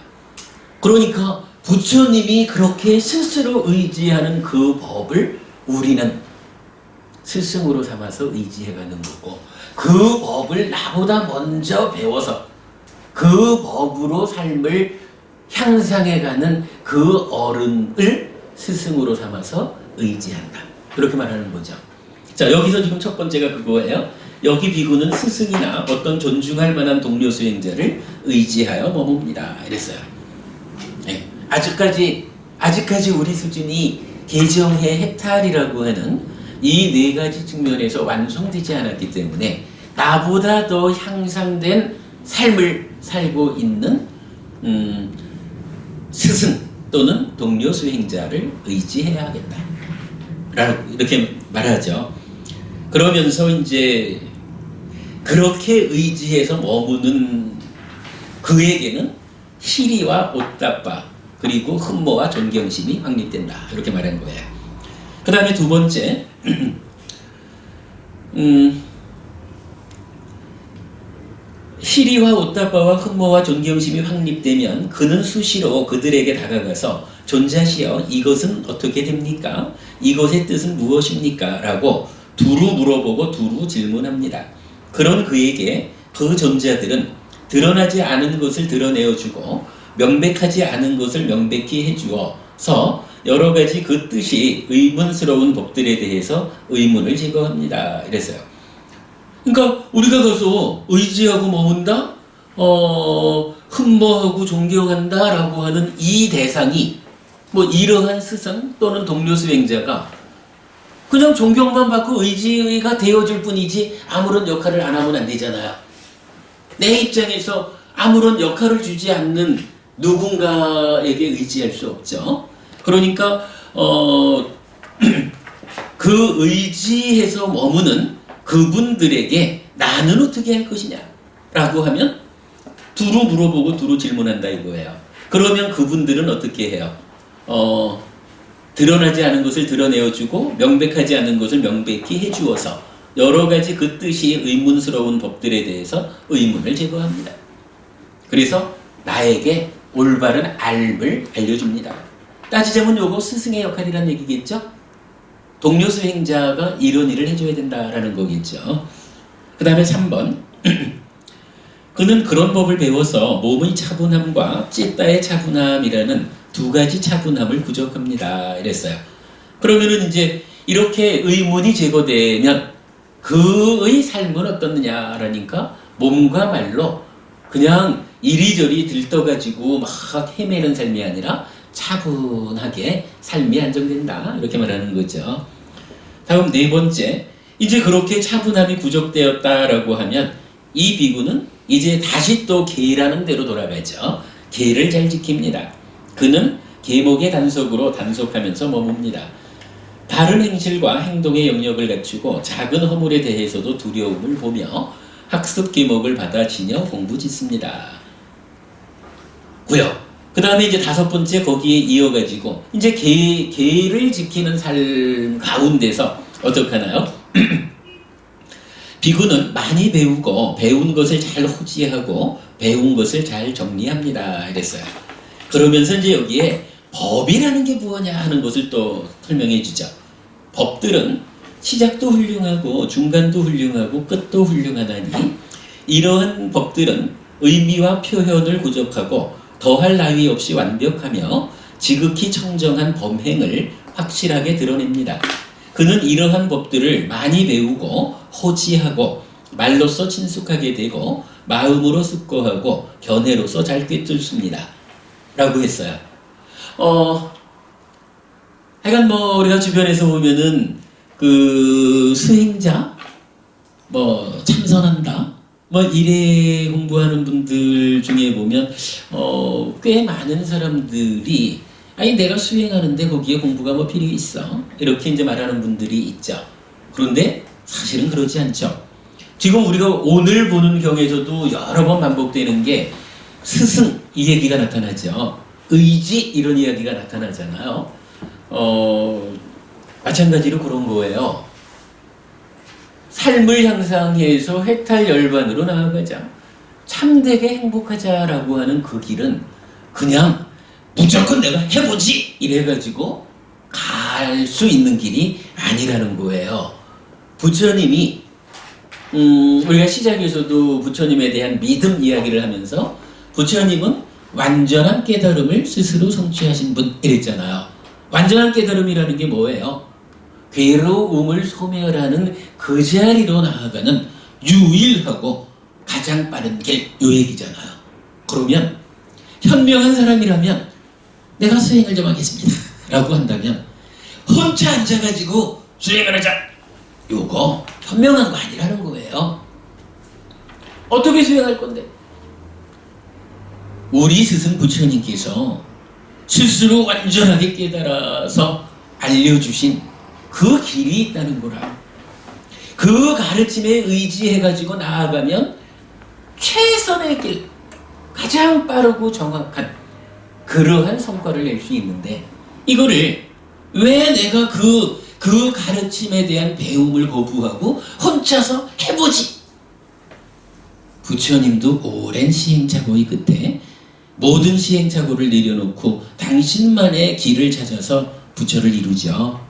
그러니까 부처님이 그렇게 스스로 의지하는 그 법을 우리는 스승으로 삼아서 의지해가는 거고, 그 법을 나보다 먼저 배워서 그 법으로 삶을 향상해가는 그 어른을 스승으로 삼아서 의지한다. 그렇게 말하는 거죠. 자, 여기서 지금 첫 번째가 그거예요. 여기 비구는 스승이나 어떤 존중할 만한 동료 수행자를 의지하여 머뭅니다. 이랬어요. 네. 아직까지 우리 수준이 개정의 해탈이라고 하는 이 네 가지 측면에서 완성되지 않았기 때문에 나보다 더 향상된 삶을 살고 있는 스승 또는 동료 수행자를 의지해야 하겠다. 라고 이렇게 말하죠. 그러면서 이제 그렇게 의지해서 머무는 그에게는 희리와 오따빠 그리고 흠모와 존경심이 확립된다. 이렇게 말한 거예요. 그 다음에 두 번째, 희리와 오따빠와 흠모와 존경심이 확립되면 그는 수시로 그들에게 다가가서 존자시여 이것은 어떻게 됩니까? 이것의 뜻은 무엇입니까? 라고 두루 물어보고 두루 질문합니다. 그런 그에게 그 존자들은 드러나지 않은 것을 드러내어주고 명백하지 않은 것을 명백히 해주어서 여러 가지 그 뜻이 의문스러운 법들에 대해서 의문을 제거합니다. 이랬어요. 그러니까 우리가 가서 의지하고 머문다, 흠모하고 존경한다 라고 하는 이 대상이 뭐 이러한 스승 또는 동료 수행자가 그냥 존경만 받고 의지가 되어줄 뿐이지 아무런 역할을 안 하면 안 되잖아요. 내 입장에서 아무런 역할을 주지 않는 누군가에게 의지할 수 없죠. 그러니까 그 의지해서 머무는 그분들에게 나는 어떻게 할 것이냐 라고 하면 두루 물어보고 두루 질문한다 이거예요. 그러면 그분들은 어떻게 해요? 드러나지 않은 것을 드러내어주고 명백하지 않은 것을 명백히 해주어서 여러 가지 그 뜻이 의문스러운 법들에 대해서 의문을 제거합니다. 그래서 나에게 올바른 알을 알려줍니다. 따지자면 요거 스승의 역할이라는 얘기겠죠? 동료 수행자가 이런 일을 해줘야 된다라는 거겠죠. 그 다음에 3번 그는 그런 법을 배워서 몸의 차분함과 찌따의 차분함이라는 두 가지 차분함을 부족합니다. 이랬어요. 그러면은 이제 이렇게 의문이 제거되면 그의 삶은 어떻느냐라니까 몸과 말로 그냥 이리저리 들떠가지고 막 헤매는 삶이 아니라 차분하게 삶이 안정된다. 이렇게 말하는 거죠. 다음 네 번째, 이제 그렇게 차분함이 부족되었다라고 하면 이 비구는 이제 다시 또 계라는 대로 돌아가죠. 계를 잘 지킵니다. 그는 계목의 단속으로 단속하면서 머뭅니다. 바른 행실과 행동의 영역을 갖추고 작은 허물에 대해서도 두려움을 보며 학습 계목을 받아 지녀 공부 짓습니다. 구요. 그 다음에 이제 다섯 번째 거기에 이어가지고 이제 계를 지키는 삶 가운데서 어떻게 하나요? 비구는 많이 배우고 배운 것을 잘 호지하고 배운 것을 잘 정리합니다. 이랬어요. 그러면서 이제 여기에 법이라는 게 무엇냐 하는 것을 또 설명해 주죠. 법들은 시작도 훌륭하고 중간도 훌륭하고 끝도 훌륭하다니 이러한 법들은 의미와 표현을 부족하고 더할 나위 없이 완벽하며 지극히 청정한 범행을 확실하게 드러냅니다. 그는 이러한 법들을 많이 배우고 호지하고 말로써 친숙하게 되고 마음으로 숙고하고 견해로서 잘 꿰뚫습니다. 라고 했어요. 하여간 뭐 우리가 주변에서 보면은 그 수행자 뭐 참선한다 뭐 이래 공부하는 분들 중에 보면 꽤 많은 사람들이 아니 내가 수행하는데 거기에 공부가 뭐 필요 있어 이렇게 이제 말하는 분들이 있죠. 그런데 사실은 그렇지 않죠. 지금 우리가 오늘 보는 경에서도 여러 번 반복되는 게 스승 이 얘기가 나타나죠. 의지 이런 이야기가 나타나잖아요. 마찬가지로 그런 거예요. 삶을 향상해서 해탈열반으로 나아가자. 참되게 행복하자라고 하는 그 길은 그냥 무조건 내가 해보지 이래가지고 갈 수 있는 길이 아니라는 거예요. 부처님이 우리가 시작에서도 부처님에 대한 믿음 이야기를 하면서 부처님은 완전한 깨달음을 스스로 성취하신 분 이랬잖아요. 완전한 깨달음이라는 게 뭐예요? 괴로움을 소멸하는 그 자리로 나아가는 유일하고 가장 빠른 길, 요 얘기잖아요. 그러면 현명한 사람이라면 내가 수행을 좀 하겠습니다 라고 한다면 혼자 앉아가지고 수행을 하자, 요거 현명한 거 아니라는 거예요. 어떻게 수행할 건데? 우리 스승 부처님께서 스스로 완전하게 깨달아서 알려주신 그 길이 있다는 거라. 그 가르침에 의지해가지고 나아가면 최선의 길, 가장 빠르고 정확한 그러한 성과를 낼 수 있는데, 이거를 왜 내가 그 가르침에 대한 배움을 거부하고 혼자서 해보지? 부처님도 오랜 시행착오의 끝에 모든 시행착오를 내려놓고 당신만의 길을 찾아서 부처를 이루죠.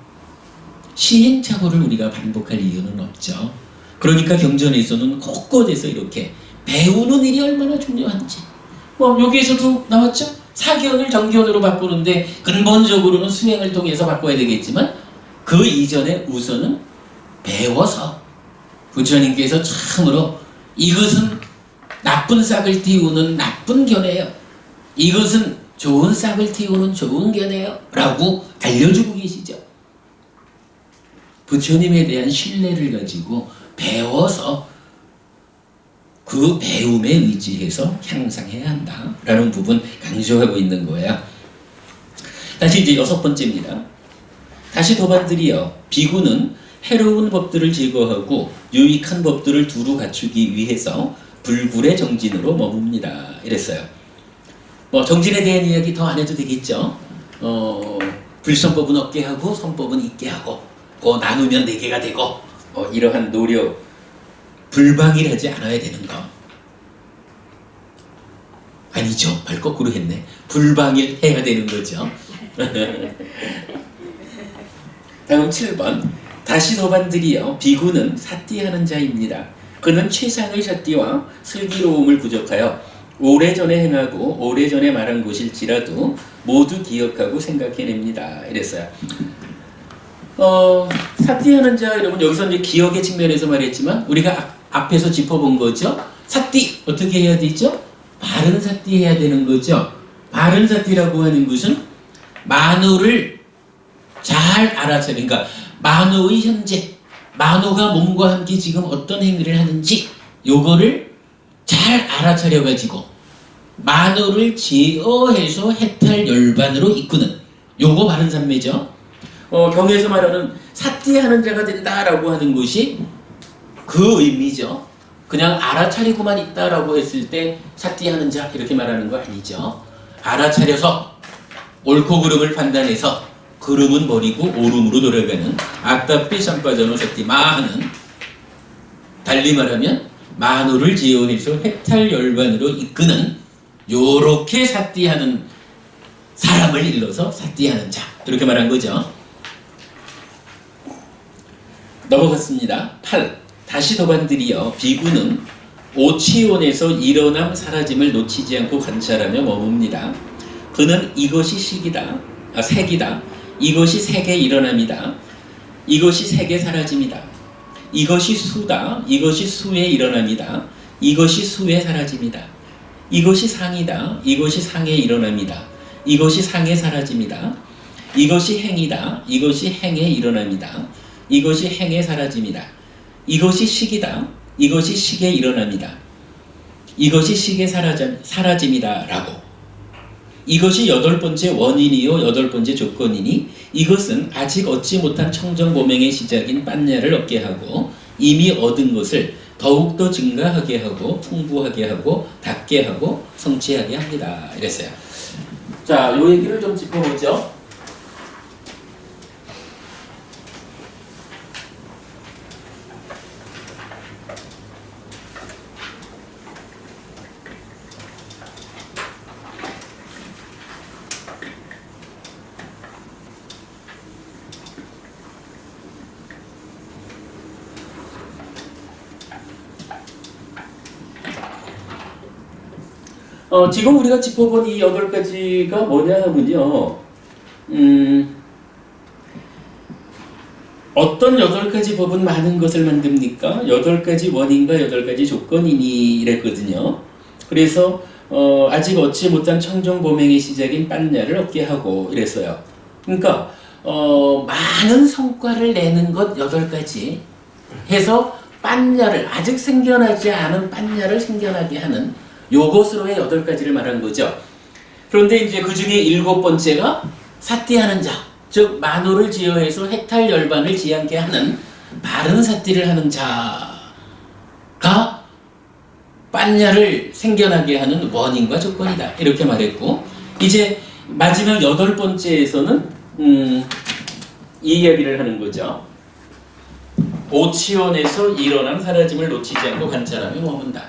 시행착오를 우리가 반복할 이유는 없죠. 그러니까 경전에서는 곳곳에서 이렇게 배우는 일이 얼마나 중요한지, 여기에서도 나왔죠. 사견을 정견으로 바꾸는데 근본적으로는 수행을 통해서 바꿔야 되겠지만 그 이전에 우선은 배워서, 부처님께서 참으로 이것은 나쁜 싹을 틔우는 나쁜 견해요, 이것은 좋은 싹을 틔우는 좋은 견해요 라고 알려주고 계시죠. 부처님에 대한 신뢰를 가지고 배워서 그 배움에 의지해서 향상해야 한다라는 부분 강조하고 있는 거예요. 다시 이제 6번째입니다. 다시 도반들이여, 비구는 해로운 법들을 제거하고 유익한 법들을 두루 갖추기 위해서 불굴의 정진으로 머뭅니다. 이랬어요. 정진에 대한 이야기 더 안 해도 되겠죠. 불성법은 없게 하고 성법은 있게 하고, 나누면 4개가 되고, 이러한 노력, 불방일하지 않아야 되는 거. 아니죠. 말 거꾸로 했네. 불방일 해야 되는 거죠. 다음 7번. 다시 도반들이여, 비구는 사띠하는 자입니다. 그는 최상의 사띠와 슬기로움을 부족하여 오래전에 행하고 오래전에 말한 것일지라도 모두 기억하고 생각해냅니다. 이랬어요. 사띠하는 자, 여러분, 여기서 이제 기억의 측면에서 말했지만 우리가 앞에서 짚어본 거죠. 사띠 어떻게 해야 되죠? 바른 사띠 해야 되는 거죠. 바른 사띠라고 하는 것은 만호를 잘 알아차려, 그러니까 만호의 현재, 만호가 몸과 함께 지금 어떤 행위를 하는지 요거를 잘 알아차려 가지고 만호를 제어해서 해탈열반으로 이끄는 요거 바른 삼매죠. 경에서 말하는 사띠하는 자가 된다라고 하는 것이 그 의미죠. 그냥 알아차리고만 있다라고 했을 때 사띠하는 자 이렇게 말하는 거 아니죠. 알아차려서 옳고 그름을 판단해서 그름은 버리고 옳음으로 돌아가는 악답비 삼빠전호 사띠마하는, 달리 말하면 만호를 제어해서 해탈열반으로 이끄는 요렇게 사띠하는 사람을 일러서 사띠하는 자 이렇게 말한 거죠. 넘어갔습니다. 8. 다시 도반들이여, 비구는 오치온에서 일어남 사라짐을 놓치지 않고 관찰하며 머뭅니다. 그는 이것이 색이다. 이것이 색의 일어남이다. 이것이 색의 사라짐이다. 이것이 수다. 이것이 수의 일어남이다. 이것이 수의 사라짐이다. 이것이 상이다. 이것이 상의 일어남이다. 이것이 상의 사라짐이다. 이것이 행이다. 이것이 행의 일어남이다. 이것이 행의 사라짐이다. 이것이 식이다. 이것이 식의 일어남이다. 이것이 식의 사라짐이다 라고. 이것이 8번째 원인이요 8번째 조건이니 이것은 아직 얻지 못한 청정보명의 시작인 빤냐를 얻게 하고 이미 얻은 것을 더욱더 증가하게 하고 풍부하게 하고 닿게 하고 성취하게 합니다. 이랬어요. 자, 요 얘기를 좀 짚어보죠. 지금 우리가 짚어본 이 8가지가 뭐냐 하면요. 어떤 8가지 법은 많은 것을 만듭니까? 8가지 원인과 8가지 조건이니 이랬거든요. 그래서 아직 얻지 못한 청정보명의 시작인 빤냐를 얻게 하고 이랬어요. 그러니까 많은 성과를 내는 것 8가지 해서 빤냐를 아직 생겨나지 않은 빤냐를 생겨나게 하는 요것으로의 8가지를 말한 거죠. 그런데 이제 그 중에 7번째가 사띠하는 자, 즉 만호를 지어해서 해탈 열반을 지않게 하는 바른 사띠를 하는 자가 빤냐를 생겨나게 하는 원인과 조건이다. 이렇게 말했고, 이제 마지막 8번째에서는 이 이야기를 하는 거죠. 오치원에서 일어난 사라짐을 놓치지 않고 관찰하며 머문다.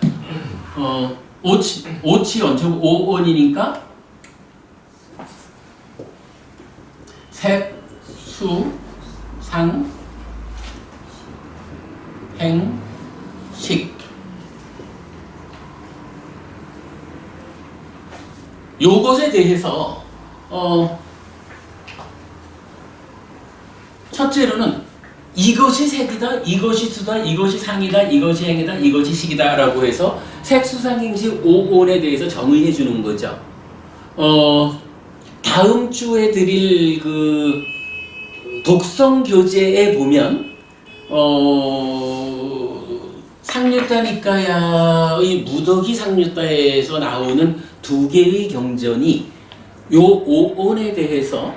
오치원, 즉 오온이니까 색, 수, 상, 행, 식. 요것에 대해서 첫째로는 이것이 색이다, 이것이 수다, 이것이 상이다, 이것이 행이다, 이것이 식이다 라고 해서 색수상행식 5온에 대해서 정의해 주는 거죠. 다음 주에 드릴 그 독성 교재에 보면 상류타 니까야의 무더기 상류타에서 나오는 2개의 경전이 요 5온에 대해서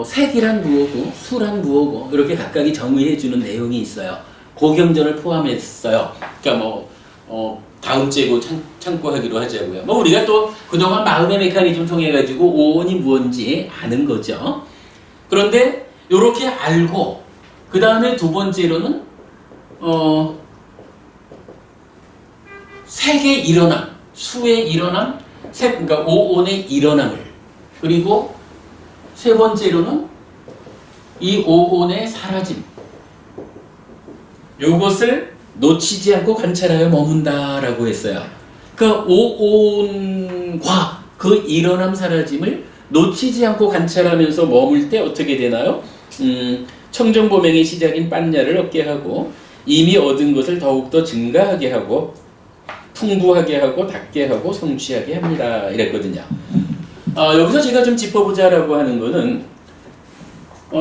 색이란 무엇고 수란 무엇고 이렇게 각각이 정의해 주는 내용이 있어요. 그 경전을 포함했어요. 그러니까 다음 주에 참고하기로 하자고요. 우리가 또 그동안 마음의 메커니즘 통해 가지고 오온이 무엇인지 아는 거죠. 그런데 이렇게 알고 그 다음에 두 번째로는 색의 일어남, 수의 일어남, 그러니까 오온의 일어남을, 그리고 세 번째로는 이 오온의 사라짐, 요것을 놓치지 않고 관찰하여 머문다라고 했어요. 그 오온과 그 일어남 사라짐을 놓치지 않고 관찰하면서 머물 때 어떻게 되나요? 청정보명의 시작인 빤냐를 얻게 하고 이미 얻은 것을 더욱더 증가하게 하고 풍부하게 하고 닿게 하고 성취하게 합니다. 이랬거든요. 여기서 제가 좀 짚어보자라고 하는 거는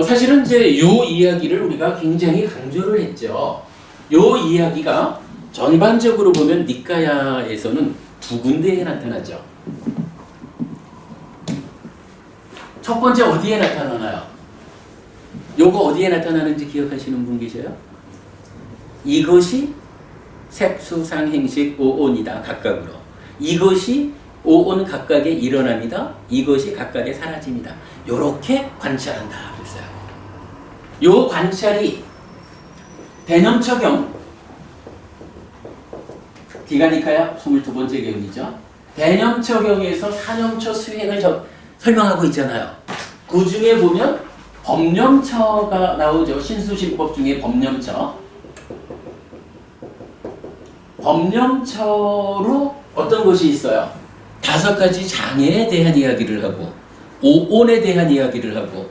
사실은 이제 요 이야기를 우리가 굉장히 강조를 했죠. 요 이야기가 전반적으로 보면 니까야에서는 두 군데에 나타나죠. 첫 번째 어디에 나타나나요? 요거 어디에 나타나는지 기억하시는 분 계세요? 이것이 색수상행식 오온이다. 각각으로. 이것이 오온 각각의 일어남이다. 이것이 각각의 사라짐이다. 요렇게 관찰한다. 그랬어요. 요 관찰이 대념처경, 디가니카야 22번째 경이죠. 대념처경에서 사념처 수행을 설명하고 있잖아요. 그 중에 보면 법념처가 나오죠. 신수신법 중에 법념처. 법념처로 어떤 것이 있어요? 5가지 장애에 대한 이야기를 하고, 오온에 대한 이야기를 하고,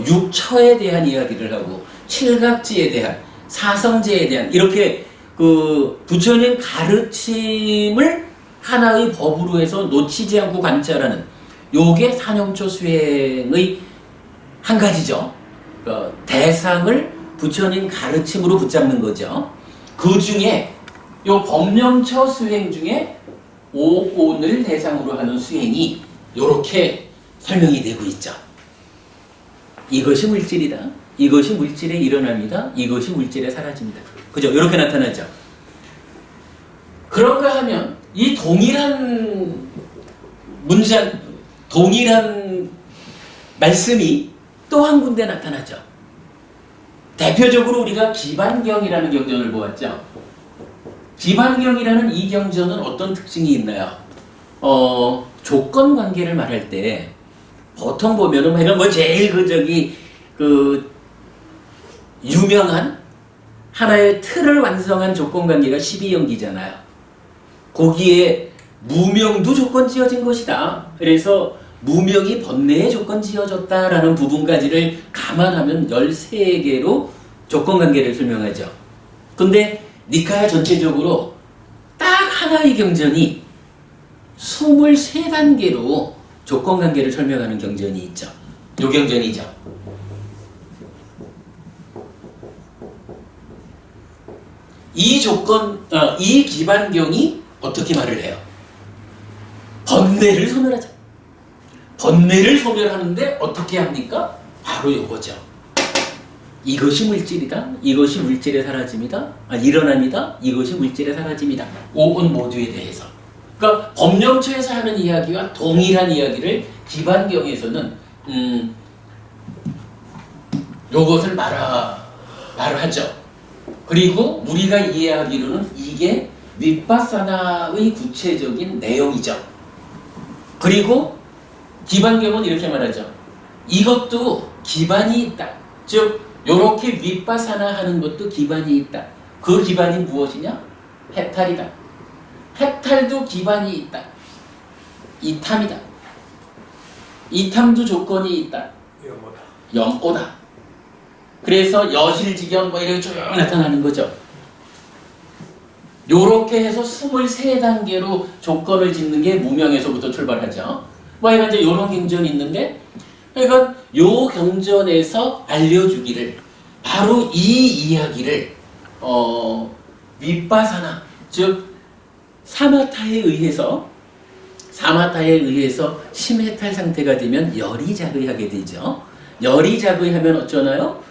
육처에 대한 이야기를 하고, 칠각지에 대한, 사성제에 대한, 이렇게 그 부처님 가르침을 하나의 법으로 해서 놓치지 않고 관찰하는 요게 사념처 수행의 한 가지죠. 대상을 부처님 가르침으로 붙잡는 거죠. 그 중에 요 법념처 수행 중에 오온을 대상으로 하는 수행이 요렇게 설명이 되고 있죠. 이것이 물질이다. 이것이 물질의 일어남이다. 이것이 물질의 사라짐이다. 그죠? 이렇게 나타나죠. 그런가 하면 이 동일한 문장, 동일한 말씀이 또 한 군데 나타나죠. 대표적으로 우리가 기반경이라는 경전을 보았죠. 기반경이라는 이 경전은 어떤 특징이 있나요? 조건 관계를 말할 때 보통 보면은 제일 유명한 하나의 틀을 완성한 조건 관계가 12연기잖아요. 거기에 무명도 조건 지어진 것이다. 그래서 무명이 번뇌의 조건 지어졌다라는 부분까지를 감안하면 13개로 조건관계를 설명하죠. 근데 니카야 전체적으로 딱 하나의 경전이 23단계로 조건관계를 설명하는 경전이 있죠. 요 경전이죠. 이 기반경이 어떻게 말을 해요? 번뇌를 소멸하자. 번뇌를 소멸하는데 어떻게 합니까? 바로 이거죠. 이것이 물질이다. 이것이 물질의 사라짐이다. 일어납니다. 이것이 물질의 사라짐이다. 5은 모두에 대해서. 그러니까 법령처에서 하는 이야기와 동일한 이야기를 기반경에서는 요것을 말하죠. 그리고 우리가 이해하기로는 이게 윗바사나의 구체적인 내용이죠. 그리고 기반경은 이렇게 말하죠. 이것도 기반이 있다. 즉 요렇게 윗바사나 하는 것도 기반이 있다. 그 기반이 무엇이냐? 해탈이다. 해탈도 기반이 있다. 이탐이다. 이탐도 조건이 있다. 영어다. 영오다. 그래서 여실지경 뭐 이렇게 쭉 나타나는 거죠. 요렇게 해서 23단계로 조건을 짓는 게 무명에서부터 출발하죠. 뭐 이제 요런 경전이 있는데, 그러니까 요 경전에서 알려주기를 바로 이 이야기를 윗바사나 즉 사마타에 의해서 심해탈 상태가 되면 열이 자극하게 되죠. 열이 자극하면 어쩌나요?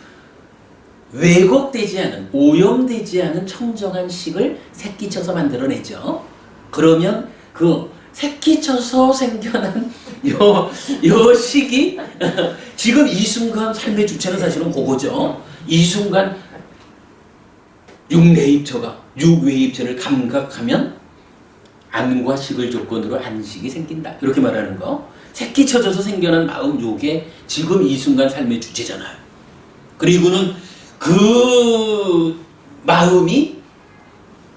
왜곡되지 않은, 오염되지 않은 청정한 식을 새끼쳐서 만들어내죠. 그러면 그 새끼쳐서 생겨난 요 식이 지금 이 순간 삶의 주체는 사실은 그거죠. 이 순간 육외입체를 감각하면 안과 식을 조건으로 안식이 생긴다. 이렇게 말하는 거. 새끼쳐져서 생겨난 마음, 요게 지금 이 순간 삶의 주체잖아요. 그리고는 그 마음이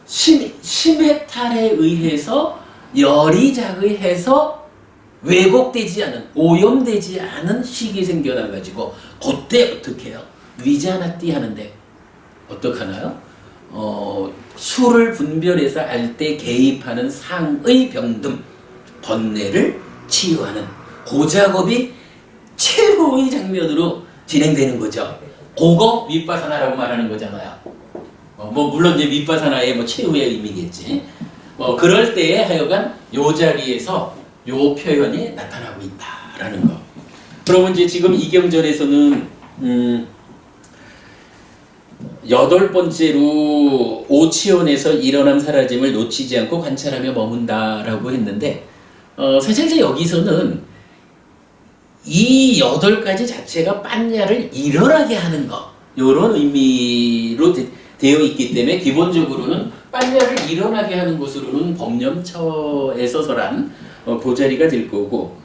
심해탈에 의해서 열이 자극해서 왜곡되지 않은, 오염되지 않은 식이 생겨나가지고 그때 어떻게 해요? 위자나띠 하는데 어떡하나요? 수를 분별해서 알 때 개입하는 상의 병듦, 번뇌를 치유하는 그 작업이 최후의 장면으로 진행되는 거죠. 그거 윗바사나라고 말하는 거잖아요. 물론 이제 윗바사나의 최후의 의미겠지. 그럴 때에 하여간 요 자리에서 요 표현이 나타나고 있다라는 거. 그러면 이제 지금 이 경전에서는 8번째로 오치온에서 일어남 사라짐을 놓치지 않고 관찰하며 머문다라고 했는데, 사실 이제 여기서는 이 8가지 자체가 빤야를 일어나게 하는 거, 요런 의미로 되어 있기 때문에 기본적으로는 빤야를 일어나게 하는 것으로는 법념처에서 설한 보자리가 될 거고,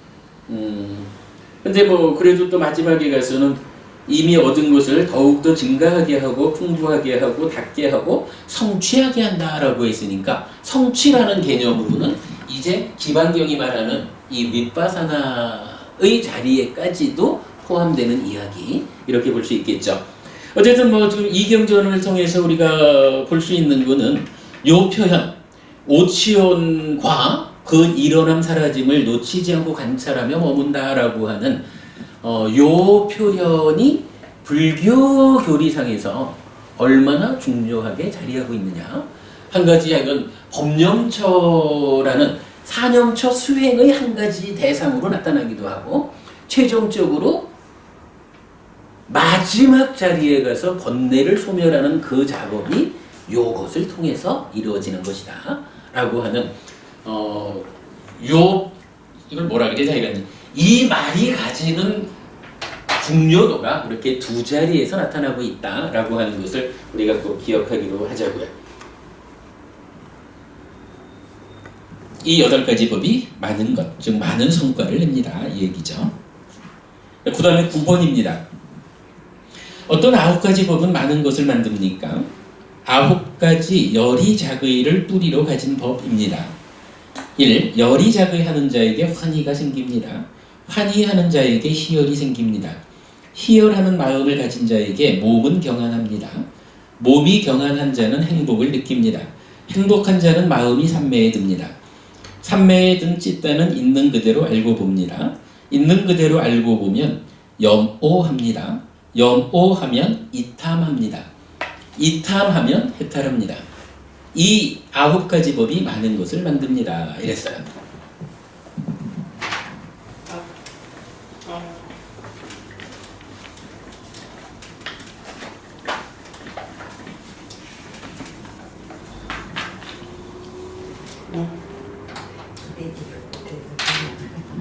근데 그래도 또 마지막에 가서는 이미 얻은 것을 더욱더 증가하게 하고 풍부하게 하고 닿게 하고 성취하게 한다라고 했으니까, 성취라는 개념으로는 이제 기반경이 말하는 이 윗바사나의 자리에까지도 포함되는 이야기, 이렇게 볼 수 있겠죠. 어쨌든 지금 이 경전을 통해서 우리가 볼 수 있는 거는 요 표현, 오치온과 그 일어남 사라짐을 놓치지 않고 관찰하며 머문다라고 하는 요 표현이 불교 교리상에서 얼마나 중요하게 자리하고 있느냐. 한 가지 이건 법념처라는 사념처 수행의 한 가지 대상으로 나타나기도 하고, 최종적으로 마지막 자리에 가서 번뇌를 소멸하는 그 작업이 요것을 통해서 이루어지는 것이다 라고 하는 이걸 뭐라 그래 자기가, 이 말이 가지는 중요도가 그렇게 두 자리에서 나타나고 있다라고 하는 것을 우리가 꼭 기억하기로 하자고요. 이 8가지 법이 많은 것, 즉 많은 성과를 냅니다. 이 얘기죠. 그 다음에 9번입니다. 어떤 9가지 법은 많은 것을 만듭니까? 9가지 열이 자의를 뿌리로 가진 법입니다. 1. 열이 자극하는 자에게 환희가 생깁니다. 환희하는 자에게 희열이 생깁니다. 희열하는 마음을 가진 자에게 몸은 경안합니다. 몸이 경안한 자는 행복을 느낍니다. 행복한 자는 마음이 삼매에 듭니다. 삼매에 든 찢다는 있는 그대로 알고 봅니다. 있는 그대로 알고 보면 염오합니다. 염오하면 이탐합니다. 이탐하면 해탈합니다. 이 9가지 법이 많은 것을 만듭니다. 이랬어요.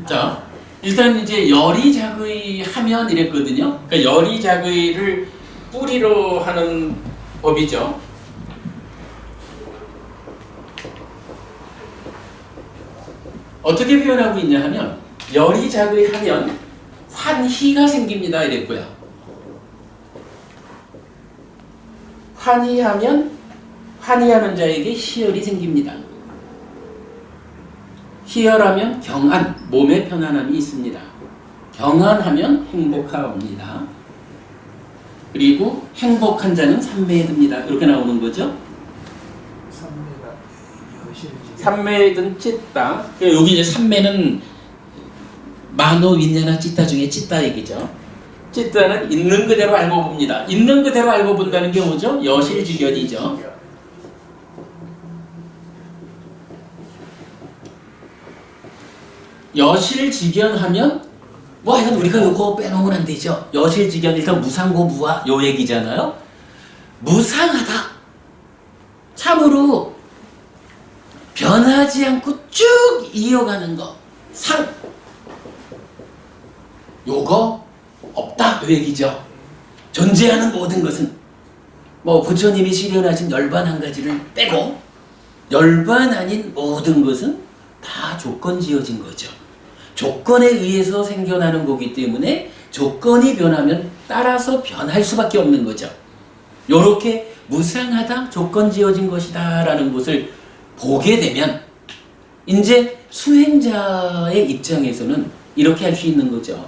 자, 일단 이제 열이 자극하면 이랬거든요. 그러니까 열이 자극을 뿌리로 하는 법이죠. 어떻게 표현하고 있냐 하면 열이 자극하면 환희가 생깁니다. 이랬고요. 환희하면 환희하는 자에게 희열이 생깁니다. 희열하면 경안, 몸의 편안함이 있습니다. 경안하면 행복합니다. 그리고 행복한 자는 삼매에 듭니다. 이렇게 나오는 거죠. 삼매에 든 찢다. 여기 이제 삼매는 만호, 윈야나, 찢다 중에 찢다 얘기죠. 찢다는 있는 그대로 알고 봅니다. 있는 그대로 알고 본다는 게 뭐죠? 여실직연이죠. 여실직연하면 뭐 하여간 우리가 요거 빼놓으면 안 되죠. 여실직연 일단 무상고 무화 요 얘기잖아요. 무상하다. 참으로 변하지 않고 쭉 이어가는 거. 상. 요거 없다 요 얘기죠. 존재하는 모든 것은 뭐 부처님이 실현하신 열반 한 가지를 빼고 열반 아닌 모든 것은 다 조건 지어진 거죠. 조건에 의해서 생겨나는 거기 때문에 조건이 변하면 따라서 변할 수밖에 없는 거죠. 요렇게 무상하다, 조건 지어진 것이다 라는 것을 보게 되면 이제 수행자의 입장에서는 이렇게 할 수 있는 거죠.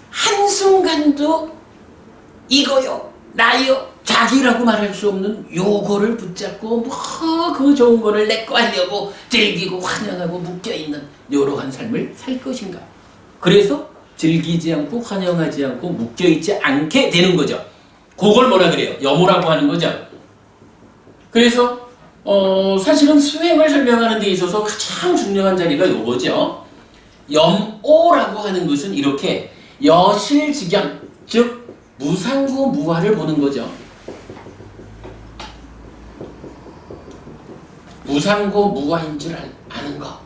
한순간도 이거요, 나요, 자기라고 말할 수 없는 요거를 붙잡고 뭐 그 좋은 거를 내 거 하려고 즐기고 환영하고 묶여있는 요러한 삶을 살 것인가. 그래서 즐기지 않고 환영하지 않고 묶여있지 않게 되는 거죠. 그걸 뭐라 그래요? 염오라고 하는 거죠. 그래서 사실은 수행을 설명하는 데 있어서 가장 중요한 자리가 요거죠. 염오라고 하는 것은 이렇게 여실직연, 즉 무상고 무화를 보는 거죠. 무상고 무화인 줄 아는 거.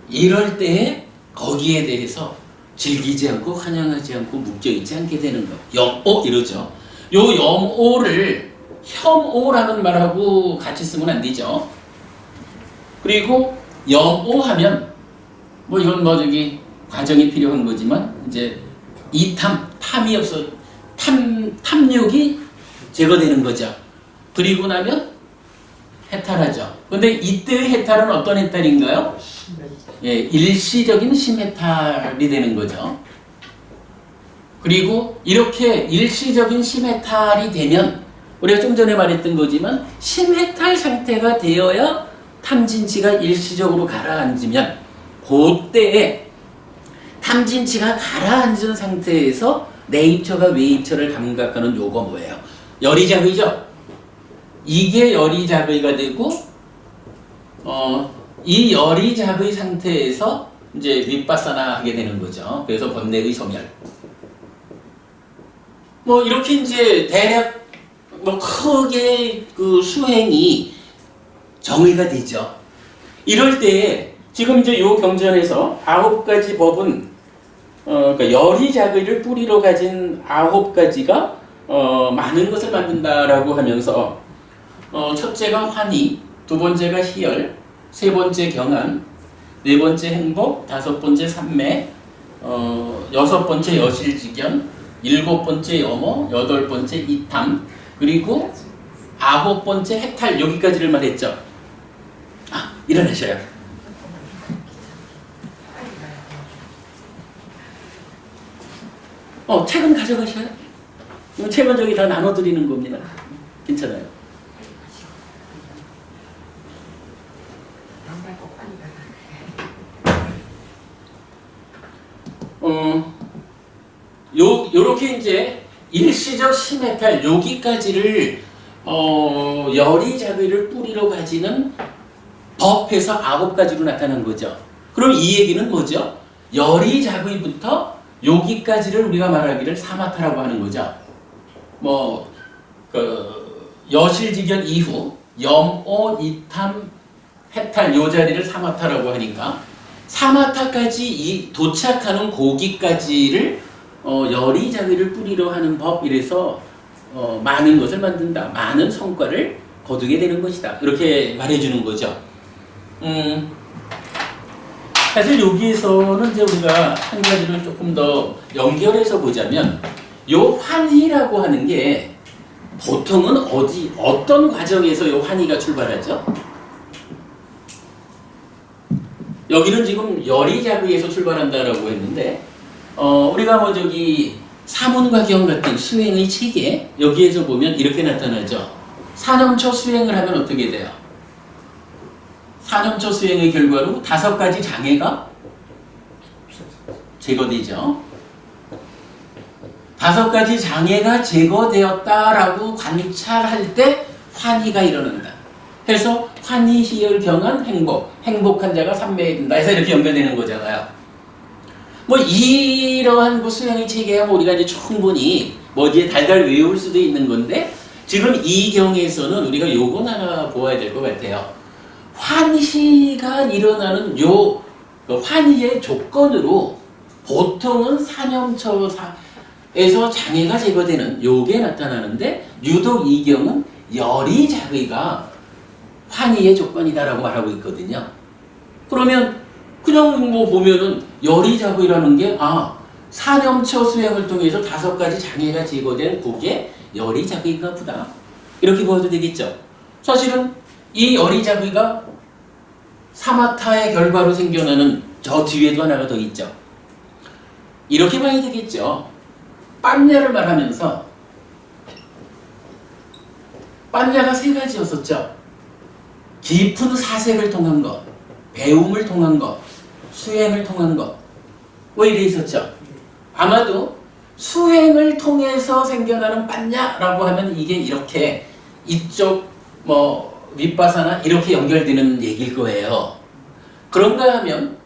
이럴 때에 거기에 대해서 즐기지 않고 환영하지 않고 묶여있지 않게 되는 거. 염오 이러죠. 요 염오를 혐오라는 말하고 같이 쓰면 안 되죠. 그리고 염오하면 뭐 이건 뭐 저기 과정이 필요한 거지만 이제 이탐, 탐이 없어 탐욕이 제거되는 거죠. 그리고 나면 해탈하죠. 근데 이때의 해탈은 어떤 해탈인가요? 예, 일시적인 심해탈이 되는 거죠. 그리고 이렇게 일시적인 심해탈이 되면 우리가 좀 전에 말했던 거지만 심해탈 상태가 되어야 탐진치가 일시적으로 가라앉으면 그때에 탐진치가 가라앉은 상태에서 내입처가 외입처를 감각하는 요거 뭐예요? 열이자극이죠? 이게 열이자극이가 되고 이 열이자극 상태에서 이제 윗바사나 하게 되는 거죠. 그래서 번뇌의 소멸. 뭐 이렇게 이제 대략 뭐 크게 그 수행이 정의가 되죠. 이럴 때에 지금 이제 요 경전에서 9가지 법은 그러니까 열이자극을 뿌리로 가진 9가지가 많은 것을 만든다라고 하면서 첫째가 환희, 두 번째가 희열, 세 번째 경안, 네 번째 행복, 다섯 번째 삼매, 여섯 번째 여실직연, 일곱 번째 염오, 여덟 번째 이탐, 그리고 9번째 해탈. 여기까지를 말했죠. 일어나셔요. 책은 가져가셔요. 책은 저기 다 나눠드리는 겁니다. 괜찮아요. 요렇게 이제 일시적 심해탈 여기까지를 열이 자귀를 뿌리로 가지는 법에서 9가지로 나타난 거죠. 그럼 이 얘기는 뭐죠? 열이 자귀부터 여기까지를 우리가 말하기를 사마타라고 하는 거죠. 여실직연 이후 염오 이탐 해탈 요 자리를 사마타라고 하니까 사마타까지 도착하는 고기까지를 열이 자귀를 뿌리로 하는 법 이래서 많은 것을 만든다. 많은 성과를 거두게 되는 것이다. 이렇게 말해주는 거죠. 사실 여기에서는 이제 우리가 한 가지를 조금 더 연결해서 보자면 요 환희라고 하는 게 보통은 어떤 과정에서 요 환희가 출발하죠? 여기는 지금 열이 자귀에서 출발한다라고 했는데 우리가 사문과경 같은 수행의 체계 여기에서 보면 이렇게 나타나죠. 4년초 수행을 하면 어떻게 돼요? 4년초 수행의 결과로 5가지 장애가 제거되죠. 5가지 장애가 제거되었다라고 관찰할 때 환희가 일어난다. 그래서 환희시열 경한 행복한 자가 삼매에 든다 해서 이렇게 연결되는 거잖아요. 이러한 수행의 체계야 우리가 이제 충분히 어디에 달달 외울 수도 있는 건데 지금 이 경에서는 우리가 요건 하나 보아야 될 것 같아요. 환희가 일어나는 환희의 조건으로 보통은 사념처에서 장애가 제거되는 요게 나타나는데 유독 이 경은 열이 자귀가 환희의 조건이다라고 말하고 있거든요. 그러면 그냥 보면은 열이 자귀라는 게 사념처 수행을 통해서 5가지 장애가 제거된 그게 열이 자귀가 보다. 이렇게 보아도 되겠죠. 사실은 이 열이 자귀가 사마타의 결과로 생겨나는 저 뒤에도 하나가 더 있죠. 이렇게 봐야 되겠죠. 빤냐를 말하면서 빤냐가 3가지였었죠. 깊은 사색을 통한 것, 배움을 통한 것, 수행을 통한 것. 왜 이래 있었죠? 아마도 수행을 통해서 생겨나는 빤냐라고 하면 이게 이렇게 이쪽 윗바사나 이렇게 연결되는 얘기일 거예요. 그런가 하면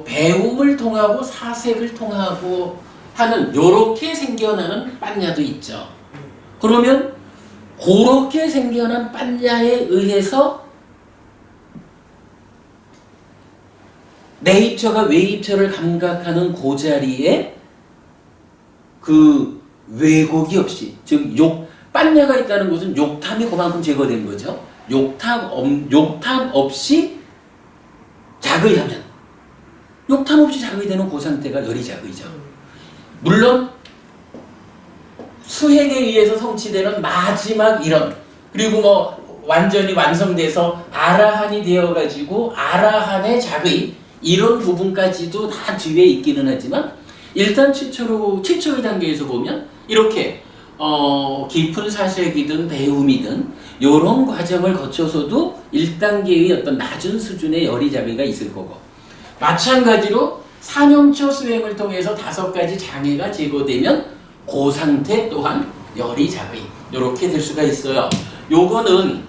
배움을 통하고 사색을 통하고 하는 요렇게 생겨나는 빤냐도 있죠. 그러면 그렇게 생겨난 빤냐에 의해서 내입처가 외입처를 감각하는 그 자리에 그 왜곡이 없이 즉 빤냐가 있다는 것은 욕탐이 그만큼 제거된 거죠. 욕탐 없이 자귀하면 욕탐 없이 자귀되는 그 상태가 열이 자귀죠. 물론 수행에 의해서 성취되는 마지막 이런 그리고 완전히 완성돼서 아라한이 되어가지고 아라한의 자귀 이런 부분까지도 다 뒤에 있기는 하지만 일단 최초의 단계에서 보면 이렇게 깊은 사색이든 배움이든 이런 과정을 거쳐서도 1단계의 어떤 낮은 수준의 열이 자귀가 있을 거고 마찬가지로 사념처 수행을 통해서 5가지 장애가 제거되면 그 상태 또한 열이 자귀 이렇게 될 수가 있어요. 요거는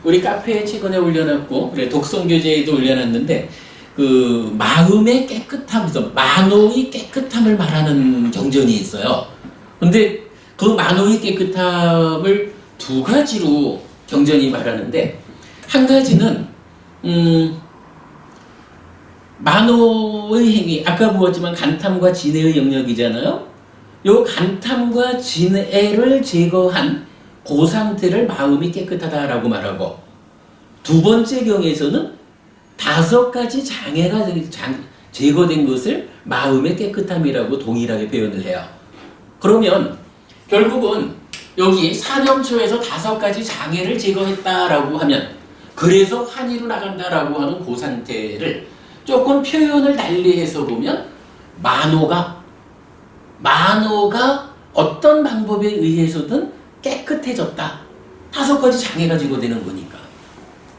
우리 카페에 최근에 올려놨고 그래 독성교재에도 올려놨는데 그 마음의 깨끗함에서 만호의 깨끗함을 말하는 경전이 있어요. 근데 그 만호의 깨끗함을 2가지로 경전이 말하는데 한 가지는 만호의 행위 아까 보았지만 간탐과 진해의 영역이잖아요. 요 간탐과 진해를 제거한 그 상태를 마음이 깨끗하다라고 말하고 2번째 경에서는 5가지 장애가 제거된 것을 마음의 깨끗함이라고 동일하게 표현을 해요. 그러면 결국은 여기 사념초에서 5가지 장애를 제거했다라고 하면 그래서 환희로 나간다라고 하는 그 상태를 조금 표현을 달리해서 보면 만호가 어떤 방법에 의해서든 깨끗해졌다. 5가지 장애가 제거되는 거니까.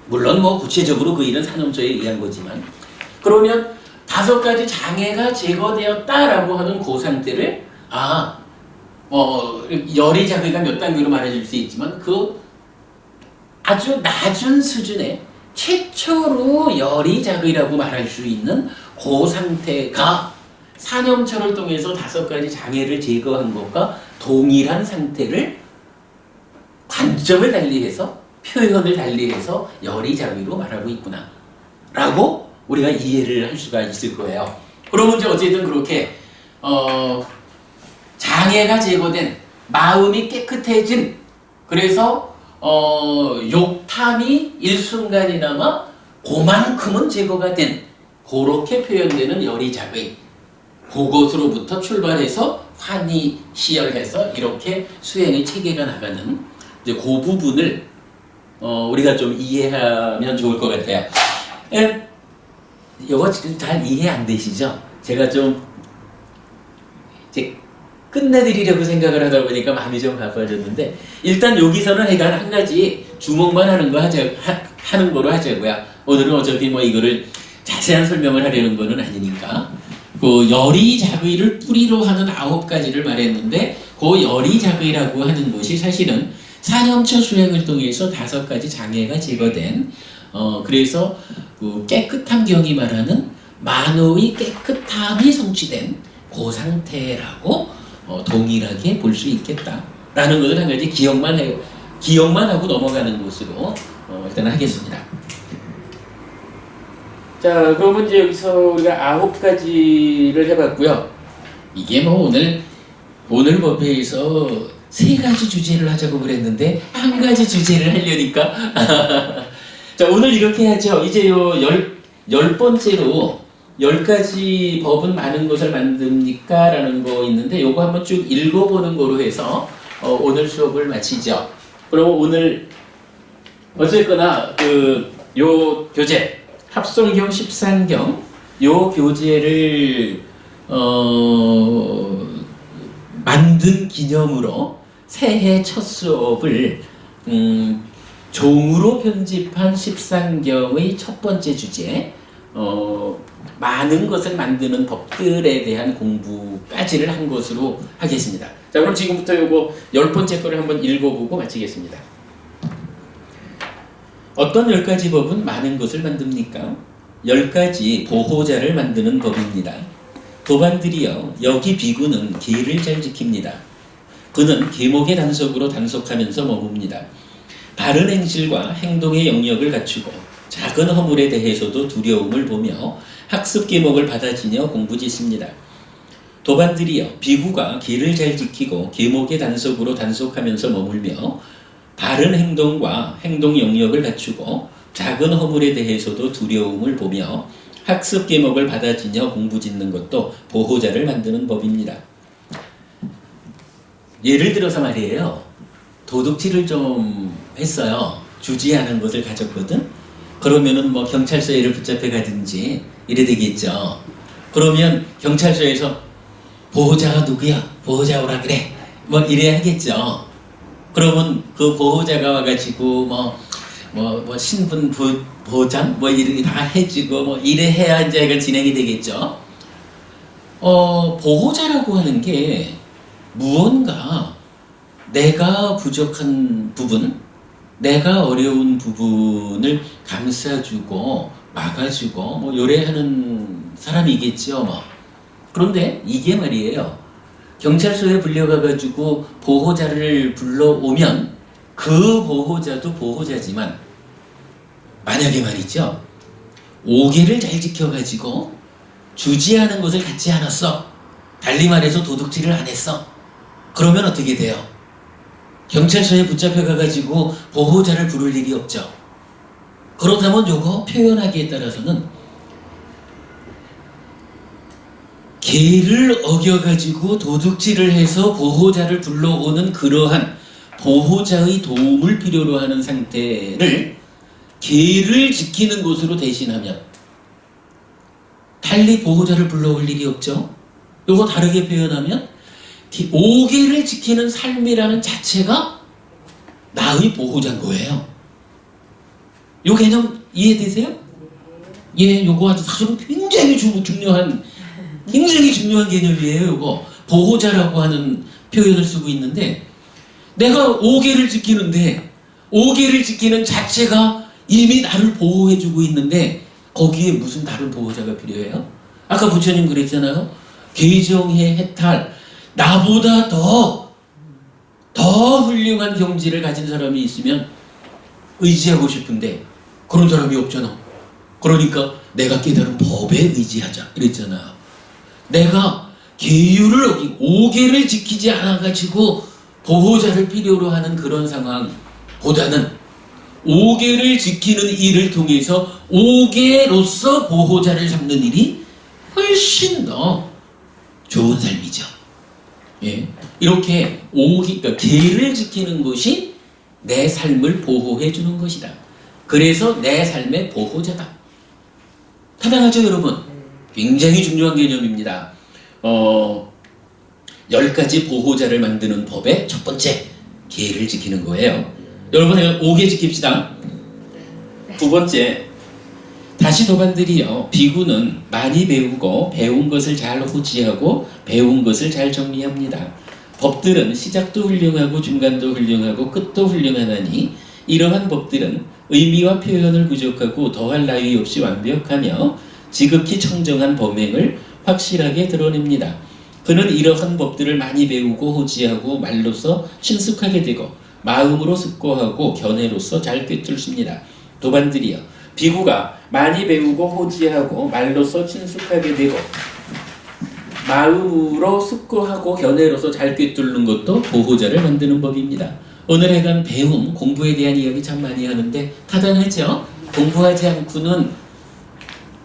물론 뭐 구체적으로 그 일은 사념초에 의한 거지만 그러면 5가지 장애가 제거되었다라고 하는 그 상태를 열의 자극가 몇 단계로 말해줄 수 있지만 그 아주 낮은 수준의 최초로 열의 자극이라고 말할 수 있는 그 상태가 사념초를 통해서 5가지 장애를 제거한 것과 동일한 상태를 관점을 달리해서 표현을 달리해서 열의 자극으로 말하고 있구나 라고 우리가 이해를 할 수가 있을 거예요. 그러면 이제 어쨌든 그렇게 장애가 제거된 마음이 깨끗해진 그래서 욕탐이 일순간이나마 그만큼은 제거가 된 그렇게 표현되는 열의 자극 그것으로부터 출발해서 환희 시열해서 이렇게 수행의 체계가 나가는 이제 그 부분을 우리가 좀 이해하면 좋을 것 같아요. 이거 지금 잘 이해 안 되시죠? 제가 좀 이제 끝내드리려고 생각을 하다 보니까 마음이 좀 바빠졌는데 일단 여기서는 해가 한 가지 주목만 하는 거로 하자고요. 오늘은 어차피 뭐 이거를 자세한 설명을 하려는 거는 아니니까 그 열의 자의를 뿌리로 하는 9가지를 말했는데 그 열의 자의라고 하는 것이 사실은 사념처 수행을 통해서 5가지 장애가 제거된 그래서 그 깨끗한 경이 말하는 만호의 깨끗함이 성취된 그 상태라고 동일하게 볼 수 있겠다라는 것을 한 가지 기억만 하고 넘어가는 것으로 일단 하겠습니다. 자, 그러면 이제 여기서 우리가 9가지를 해봤고요. 이게 뭐 오늘 법회에서 3가지 주제를 하자고 그랬는데 1가지 주제를 하려니까 자, 오늘 이렇게 하죠. 이제 요 10번째로 10가지 법은 많은 것을 만듭니까? 라는 거 있는데 요거 한번 쭉 읽어보는 거로 해서 오늘 수업을 마치죠. 그럼 오늘 어쨌거나 요 교재 합성경 13경 요 교재를 만든 기념으로 새해 첫 수업을 종으로 편집한 13경의 첫 번째 주제 많은 것을 만드는 법들에 대한 공부까지를 한 것으로 하겠습니다. 자, 그럼 지금부터 요거 10번째 거를 한번 읽어보고 마치겠습니다. 어떤 10가지 법은 많은 것을 만듭니까? 10가지 보호자를 만드는 법입니다. 도반들이여 여기 비구는 계를 잘 지킵니다. 그는 계목의 단속으로 단속하면서 머뭅니다. 바른 행실과 행동의 영역을 갖추고 작은 허물에 대해서도 두려움을 보며 학습 계목을 받아지며 공부짓습니다. 도반들이여 비구가 계를 잘 지키고 계목의 단속으로 단속하면서 머물며 바른 행동과 행동 영역을 갖추고 작은 허물에 대해서도 두려움을 보며 학습 계목을 받아지며 공부짓는 것도 보호자를 만드는 법입니다. 예를 들어서 말이에요. 도둑질을 좀 했어요. 주지하는 것을 가졌거든. 그러면은 뭐 경찰서에를 붙잡혀 가든지 이래 되겠죠. 그러면 경찰서에서 보호자가 누구야? 보호자 오라 그래. 뭐 이래 하겠죠. 그러면 그 보호자가 와가지고 뭐 신분 보장 뭐 이렇게 다 해주고 뭐 이래 해야 이제 이건 진행이 되겠죠. 보호자라고 하는 게 무언가 내가 부족한 부분, 내가 어려운 부분을 감싸주고 막아주고 뭐 요래하는 사람이겠죠. 뭐 그런데 이게 말이에요. 경찰서에 불려가가지고 보호자를 불러오면 그 보호자도 보호자지만 만약에 말이죠. 오계를 잘 지켜가지고 주지하는 것을 갖지 않았어. 달리 말해서 도둑질을 안 했어. 그러면 어떻게 돼요? 경찰서에 붙잡혀가가지고 보호자를 부를 일이 없죠. 그렇다면 요거 표현하기에 따라서는 계를 어겨가지고 도둑질을 해서 보호자를 불러오는 그러한 보호자의 도움을 필요로 하는 상태를 계를 지키는 것으로 대신하면 달리 보호자를 불러올 일이 없죠. 요거 다르게 표현하면 5계를 지키는 삶이라는 자체가 나의 보호자인 거예요. 요 개념 이해되세요? 예, 요거 아주 굉장히 중요한 개념이에요. 요거 보호자라고 하는 표현을 쓰고 있는데, 내가 5계를 지키는데 5계를 지키는 자체가 이미 나를 보호해주고 있는데 거기에 무슨 다른 보호자가 필요해요? 아까 부처님 그랬잖아요. 개정해 해탈, 나보다 더 훌륭한 경지를 가진 사람이 있으면 의지하고 싶은데 그런 사람이 없잖아. 그러니까 내가 깨달은 법에 의지하자 그랬잖아요. 내가 계율을 어기고 5계를 지키지 않아가지고 보호자를 필요로 하는 그런 상황보다는 5계를 지키는 일을 통해서 5계로서 보호자를 삼는 일이 훨씬 더 좋은 삶이죠. 예. 이렇게 그러니까 계를 지키는 것이 내 삶을 보호해 주는 것이다. 그래서 내 삶의 보호자다. 타당하죠, 여러분? 굉장히 중요한 개념입니다. 10가지 보호자를 만드는 법의 첫 번째, 계를 지키는 거예요. 여러분, 5계 지킵시다. 두 번째, 다시 도반들이요. 비구는 많이 배우고 배운 것을 잘 호지하고 배운 것을 잘 정리합니다. 법들은 시작도 훌륭하고 중간도 훌륭하고 끝도 훌륭하나니 이러한 법들은 의미와 표현을 부족하고 더할 나위 없이 완벽하며 지극히 청정한 범행을 확실하게 드러냅니다. 그는 이러한 법들을 많이 배우고 호지하고 말로써 친숙하게 되고 마음으로 습고하고 견해로서 잘 꿰뚫습니다. 도반들이여, 비구가 많이 배우고 호지하고 말로써 친숙하게 되고 마음으로 습고하고 견해로서 잘 꿰뚫는 것도 보호자를 만드는 법입니다. 오늘 해간 배움, 공부에 대한 이야기 참 많이 하는데 타당하죠? 공부하지 않고는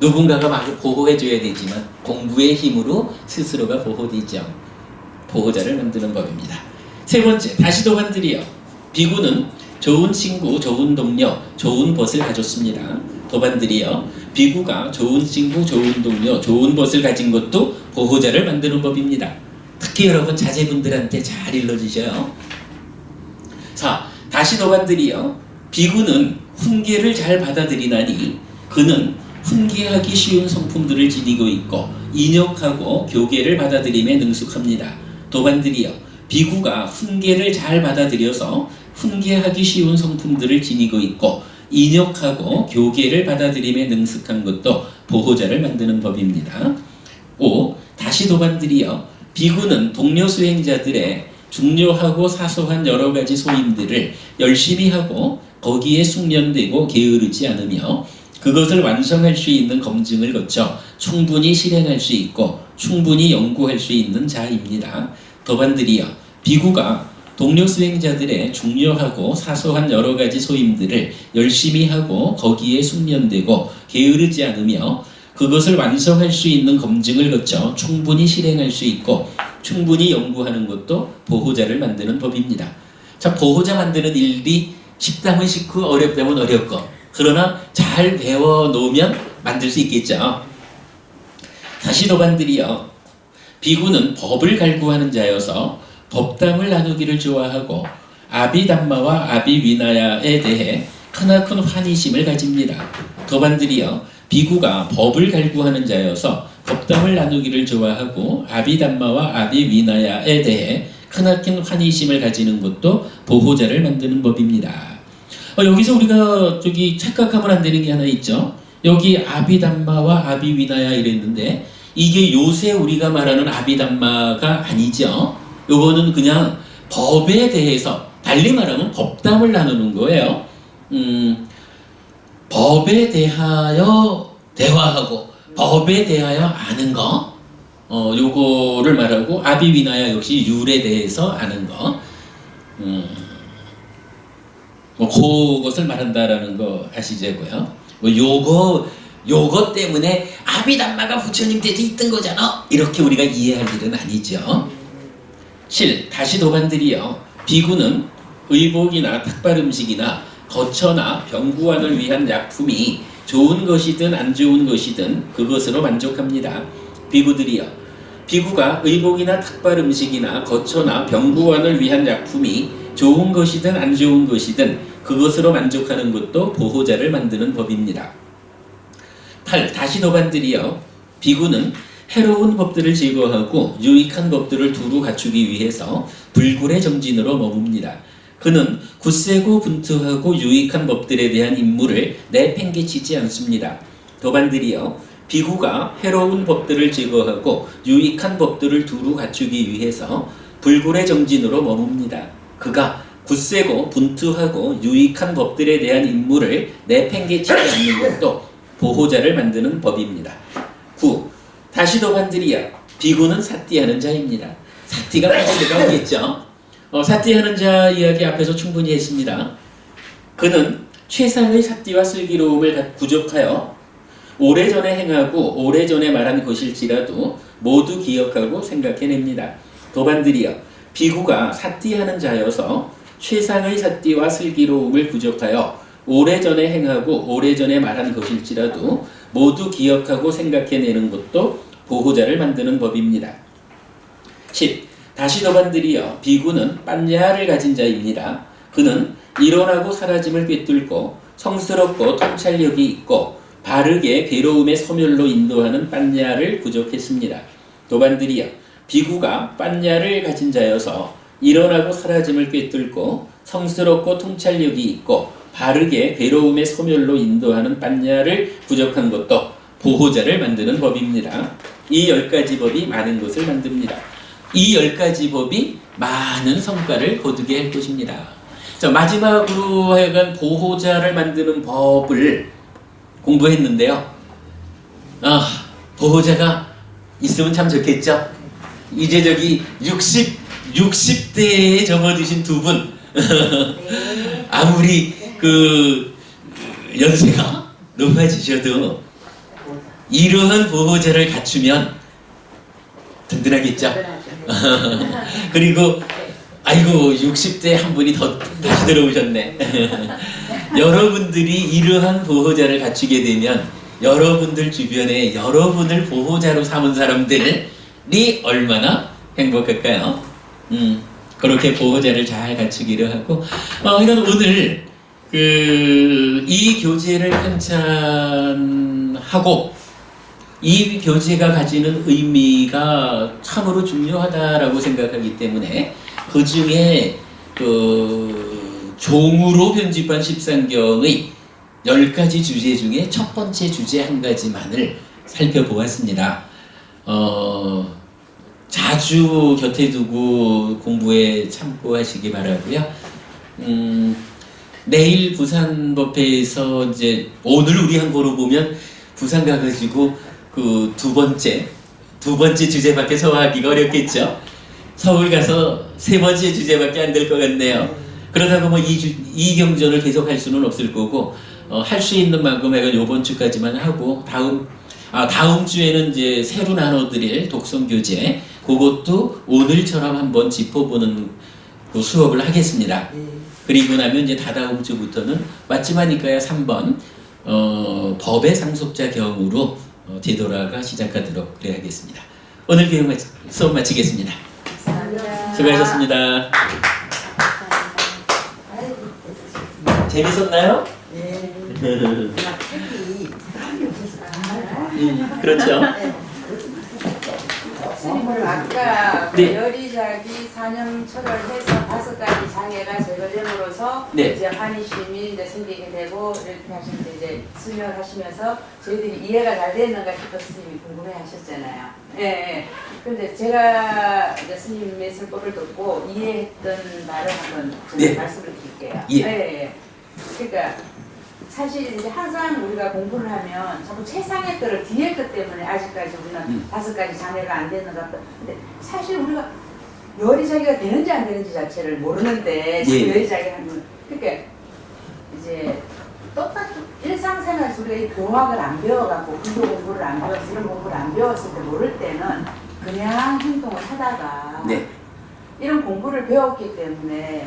누군가가 막 보호해줘야 되지만 공부의 힘으로 스스로가 보호되죠. 보호자를 만드는 법입니다. 세 번째, 다시 도반들이여, 비구는 좋은 친구, 좋은 동료, 좋은 벗을 가졌습니다. 도반들이여, 비구가 좋은 친구, 좋은 동료, 좋은 벗을 가진 것도 보호자를 만드는 법입니다. 특히 여러분 자제분들한테 잘 일러주셔요. 자, 다시 도반들이여, 비구는 훈계를 잘 받아들이나니 그는 훈계하기 쉬운 성품들을 지니고 있고 인욕하고 교계를 받아들임에 능숙합니다. 도반들이여, 비구가 훈계를 잘 받아들여서 훈계하기 쉬운 성품들을 지니고 있고 인욕하고 교계를 받아들임에 능숙한 것도 보호자를 만드는 법입니다. 5. 다시 도반들이여, 비구는 동료 수행자들의 중요하고 사소한 여러 가지 소임들을 열심히 하고 거기에 숙련되고 게으르지 않으며 그것을 완성할 수 있는 검증을 거쳐 충분히 실행할 수 있고 충분히 연구할 수 있는 자입니다. 도반들이여, 비구가 동료 수행자들의 중요하고 사소한 여러 가지 소임들을 열심히 하고 거기에 숙련되고 게으르지 않으며 그것을 완성할 수 있는 검증을 거쳐 충분히 실행할 수 있고 충분히 연구하는 것도 보호자를 만드는 법입니다. 자, 보호자 만드는 일이 쉽다면 쉽고 어렵다면 어렵고, 그러나 잘 배워놓으면 만들 수 있겠죠. 다시 도반들이여, 비구는 법을 갈구하는 자여서 법담을 나누기를 좋아하고 아비담마와 아비위나야에 대해 크나큰 환희심을 가집니다. 도반들이여, 비구가 법을 갈구하는 자여서 법담을 나누기를 좋아하고 아비담마와 아비위나야에 대해 크나큰 환희심을 가지는 것도 보호자를 만드는 법입니다. 여기서 우리가 착각하면 안 되는 게 하나 있죠. 여기 아비담마와 아비위나야 이랬는데 이게 요새 우리가 말하는 아비담마가 아니죠. 요거는 그냥 법에 대해서, 달리 말하면 법담을 나누는 거예요. 법에 대하여 대화하고 법에 대하여 아는 거, 요거를 말하고 아비위나야 역시 율에 대해서 아는 거, 그것을 말한다라는 거 아시자고요. 요거 때문에 아비담마가 부처님 때도 있던 거잖아, 이렇게 우리가 이해할 일은 아니죠. 7. 다시 도반들이여, 비구는 의복이나 탁발 음식이나 거처나 병구안을 위한 약품이 좋은 것이든 안 좋은 것이든 그것으로 만족합니다. 비구들이여, 비구가 의복이나 탁발 음식이나 거처나 병구안을 위한 약품이 좋은 것이든 안 좋은 것이든 그것으로 만족하는 것도 보호자를 만드는 법입니다. 8. 다시도반들이여, 비구는 해로운 법들을 제거하고 유익한 법들을 두루 갖추기 위해서 불굴의 정진으로 머뭅니다. 그는 굳세고 분투하고 유익한 법들에 대한 임무를 내팽개치지 않습니다. 도반들이여, 비구가 해로운 법들을 제거하고 유익한 법들을 두루 갖추기 위해서 불굴의 정진으로 머뭅니다. 그가 굳세고 분투하고 유익한 법들에 대한 임무를 내팽개치지 않는 것도 보호자를 만드는 법입니다. 9. 다시도반들이여, 비구는 사띠하는 자입니다. 사띠가 빠질 리가 없겠죠. 사띠하는 자 이야기 앞에서 충분히 했습니다. 그는 최상의 사띠와 슬기로움을 구족하여 오래전에 행하고 오래전에 말한 것일지라도 모두 기억하고 생각해냅니다. 도반들이여, 비구가 사띠하는 자여서 최상의 사띠와 슬기로움을 부족하여 오래전에 행하고 오래전에 말한 것일지라도 모두 기억하고 생각해내는 것도 보호자를 만드는 법입니다. 10. 다시도반들이여, 비구는 빤야를 가진 자입니다. 그는 일어나고 사라짐을 꿰뚫고 성스럽고 통찰력이 있고 바르게 괴로움의 소멸로 인도하는 빤야를 부족했습니다. 도반들이여, 비구가 빤야를 가진 자여서 일어나고 사라짐을 꿰뚫고 성스럽고 통찰력이 있고 바르게 괴로움의 소멸로 인도하는 빤야를 부족한 것도 보호자를 만드는 법입니다. 이 10가지 법이 많은 것을 만듭니다. 이 10가지 법이 많은 성과를 거두게 할 것입니다. 자, 마지막으로 하여간 보호자를 만드는 법을 공부했는데요. 보호자가 있으면 참 좋겠죠? 이제 저기 60대에 접어드신 두 분, 아무리 그 연세가 높아지셔도 이러한 보호자를 갖추면 든든하겠죠? 그리고 아이고 60대 한 분이 더 다시 들어오셨네. 여러분들이 이러한 보호자를 갖추게 되면 여러분들 주변에 여러분을 보호자로 삼은 사람들이 얼마나 행복할까요? 그렇게 보호자를 잘 갖추기로 하고 그러니까 오늘 이 교재를 편찬하고 이 교재가 가지는 의미가 참으로 중요하다라고 생각하기 때문에 그 중에 종으로 편집한 13경의 10가지 주제 중에 첫 번째 주제 한 가지만을 살펴보았습니다. 자주 곁에 두고 공부에 참고하시기 바라고요. 내일 부산법회에서 이제 오늘 우리 한 거로 보면 부산 가가지고 그 두 번째 주제밖에 소화하기가 어렵겠죠. 서울 가서 세 번째 주제밖에 안 될 것 같네요. 그러다가 뭐 이 경전을 계속 할 수는 없을 거고 할 수 있는 만큼 해가 이번 주까지만 하고 다음 주에는 이제 새로 나눠드릴 독성 교재 그것도 오늘처럼 한번 짚어보는 그 수업을 하겠습니다. 그리고 나면 이제 다다음 주부터는 마지막이니까요 3번 법의 상속자 경우로 되돌아가 시작하도록 그래야겠습니다. 오늘 교육 수업 마치겠습니다. 감사합니다. 수고하셨습니다. 재밌었나요? 네. 그렇죠. 스님은 아까 네. 열의자기 산염철을 해서 5가지 장애가 제거됨으로써 네. 이제 환희심이 이제 생기게 되고 이렇게 하시는데 이제 설명하시면서 저희들이 이해가 잘 됐는가 싶어서 스님이 궁금해하셨잖아요. 예. 근데 제가 이제 스님의 설법을 듣고 이해했던 말을 한번 네. 말씀을 드릴게요. 예. 예. 그러니까. 사실 이제 항상 우리가 공부를 하면 자꾸 최상의 거를 뒤에 것 때문에 아직까지 우리는 5가지 장애가 안 되는 것 같다. 근데 사실 우리가 열의자기가 되는지 안 되는지 자체를 모르는데 자꾸 열의자기 하면 그러니까 이제 똑같이 일상생활에서 우리가 이 교학을 안 배워갖고 불교 공부를 안 배워서 이런 공부를 안 배웠을 때 모를 때는 그냥 행동을 하다가 네. 이런 공부를 배웠기 때문에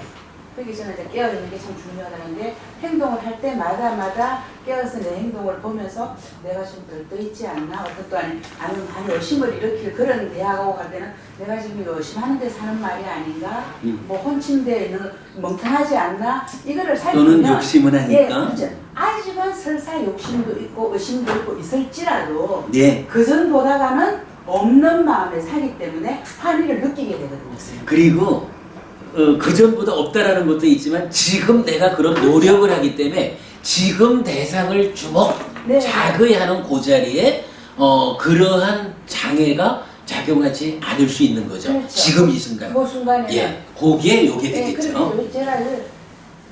그러기 전에 이제 깨어있는 게 참 중요하다는데 행동을 할 때마다 깨어서 내 행동을 보면서 내가 좀 들떠있지 않나? 어떤 또 아니면 의심을 일으킬 그런 대화하고 갈 때는 내가 지금 의심하는데 사는 말이 아닌가? 뭐 혼침되어 있는 멍청하지 않나? 이거를 살피면 또는 욕심은 하니까. 예, 그렇죠. 아직은 설사 욕심도 있고 의심도 있고 있을지라도 네. 그 전보다가는 없는 마음에 살기 때문에 환희를 느끼게 되거든요. 그리고 그 전보다 없다라는 것도 있지만 지금 내가 그런 노력을 하기 때문에 지금 대상을 네. 자그이 하는 그 자리에 그러한 장애가 작용하지 않을 수 있는 거죠. 그렇죠. 지금 이 순간. 그 순간에는 예, 거기에 요게 네, 되겠죠. 그리고 제가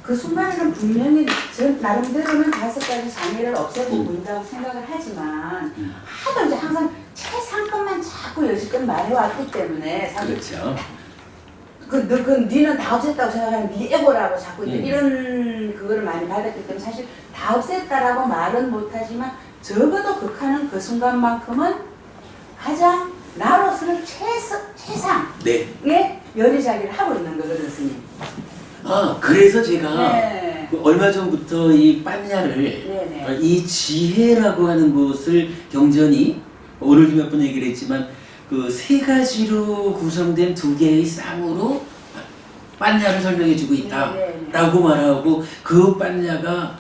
그 순간에는 분명히 저 나름대로는 5가지 장애를 없애고 보인다고 생각을 하지만 하도 이제 항상 최상급만 자꾸 여지껏 말해왔기 때문에 사실 그렇죠. 니는 다 없앴다고 생각하는 네 에고라고 자꾸 이제 음. 이런 그거를 많이 받았기 때문에 사실 다 없앴다라고 말은 못하지만 적어도 극하는 그 순간만큼은 가장 나로서는 최상의 네. 연애자기를 하고 있는 거거든요, 스님. 그래서 제가 네. 그 얼마 전부터 이 빤야를 네네. 이 지혜라고 하는 것을 경전이 오늘도 몇 번 얘기를 했지만 그 3가지로 구성된 2개의 쌍으로 빤야를 설명해주고 있다라고 말하고 그 빤야가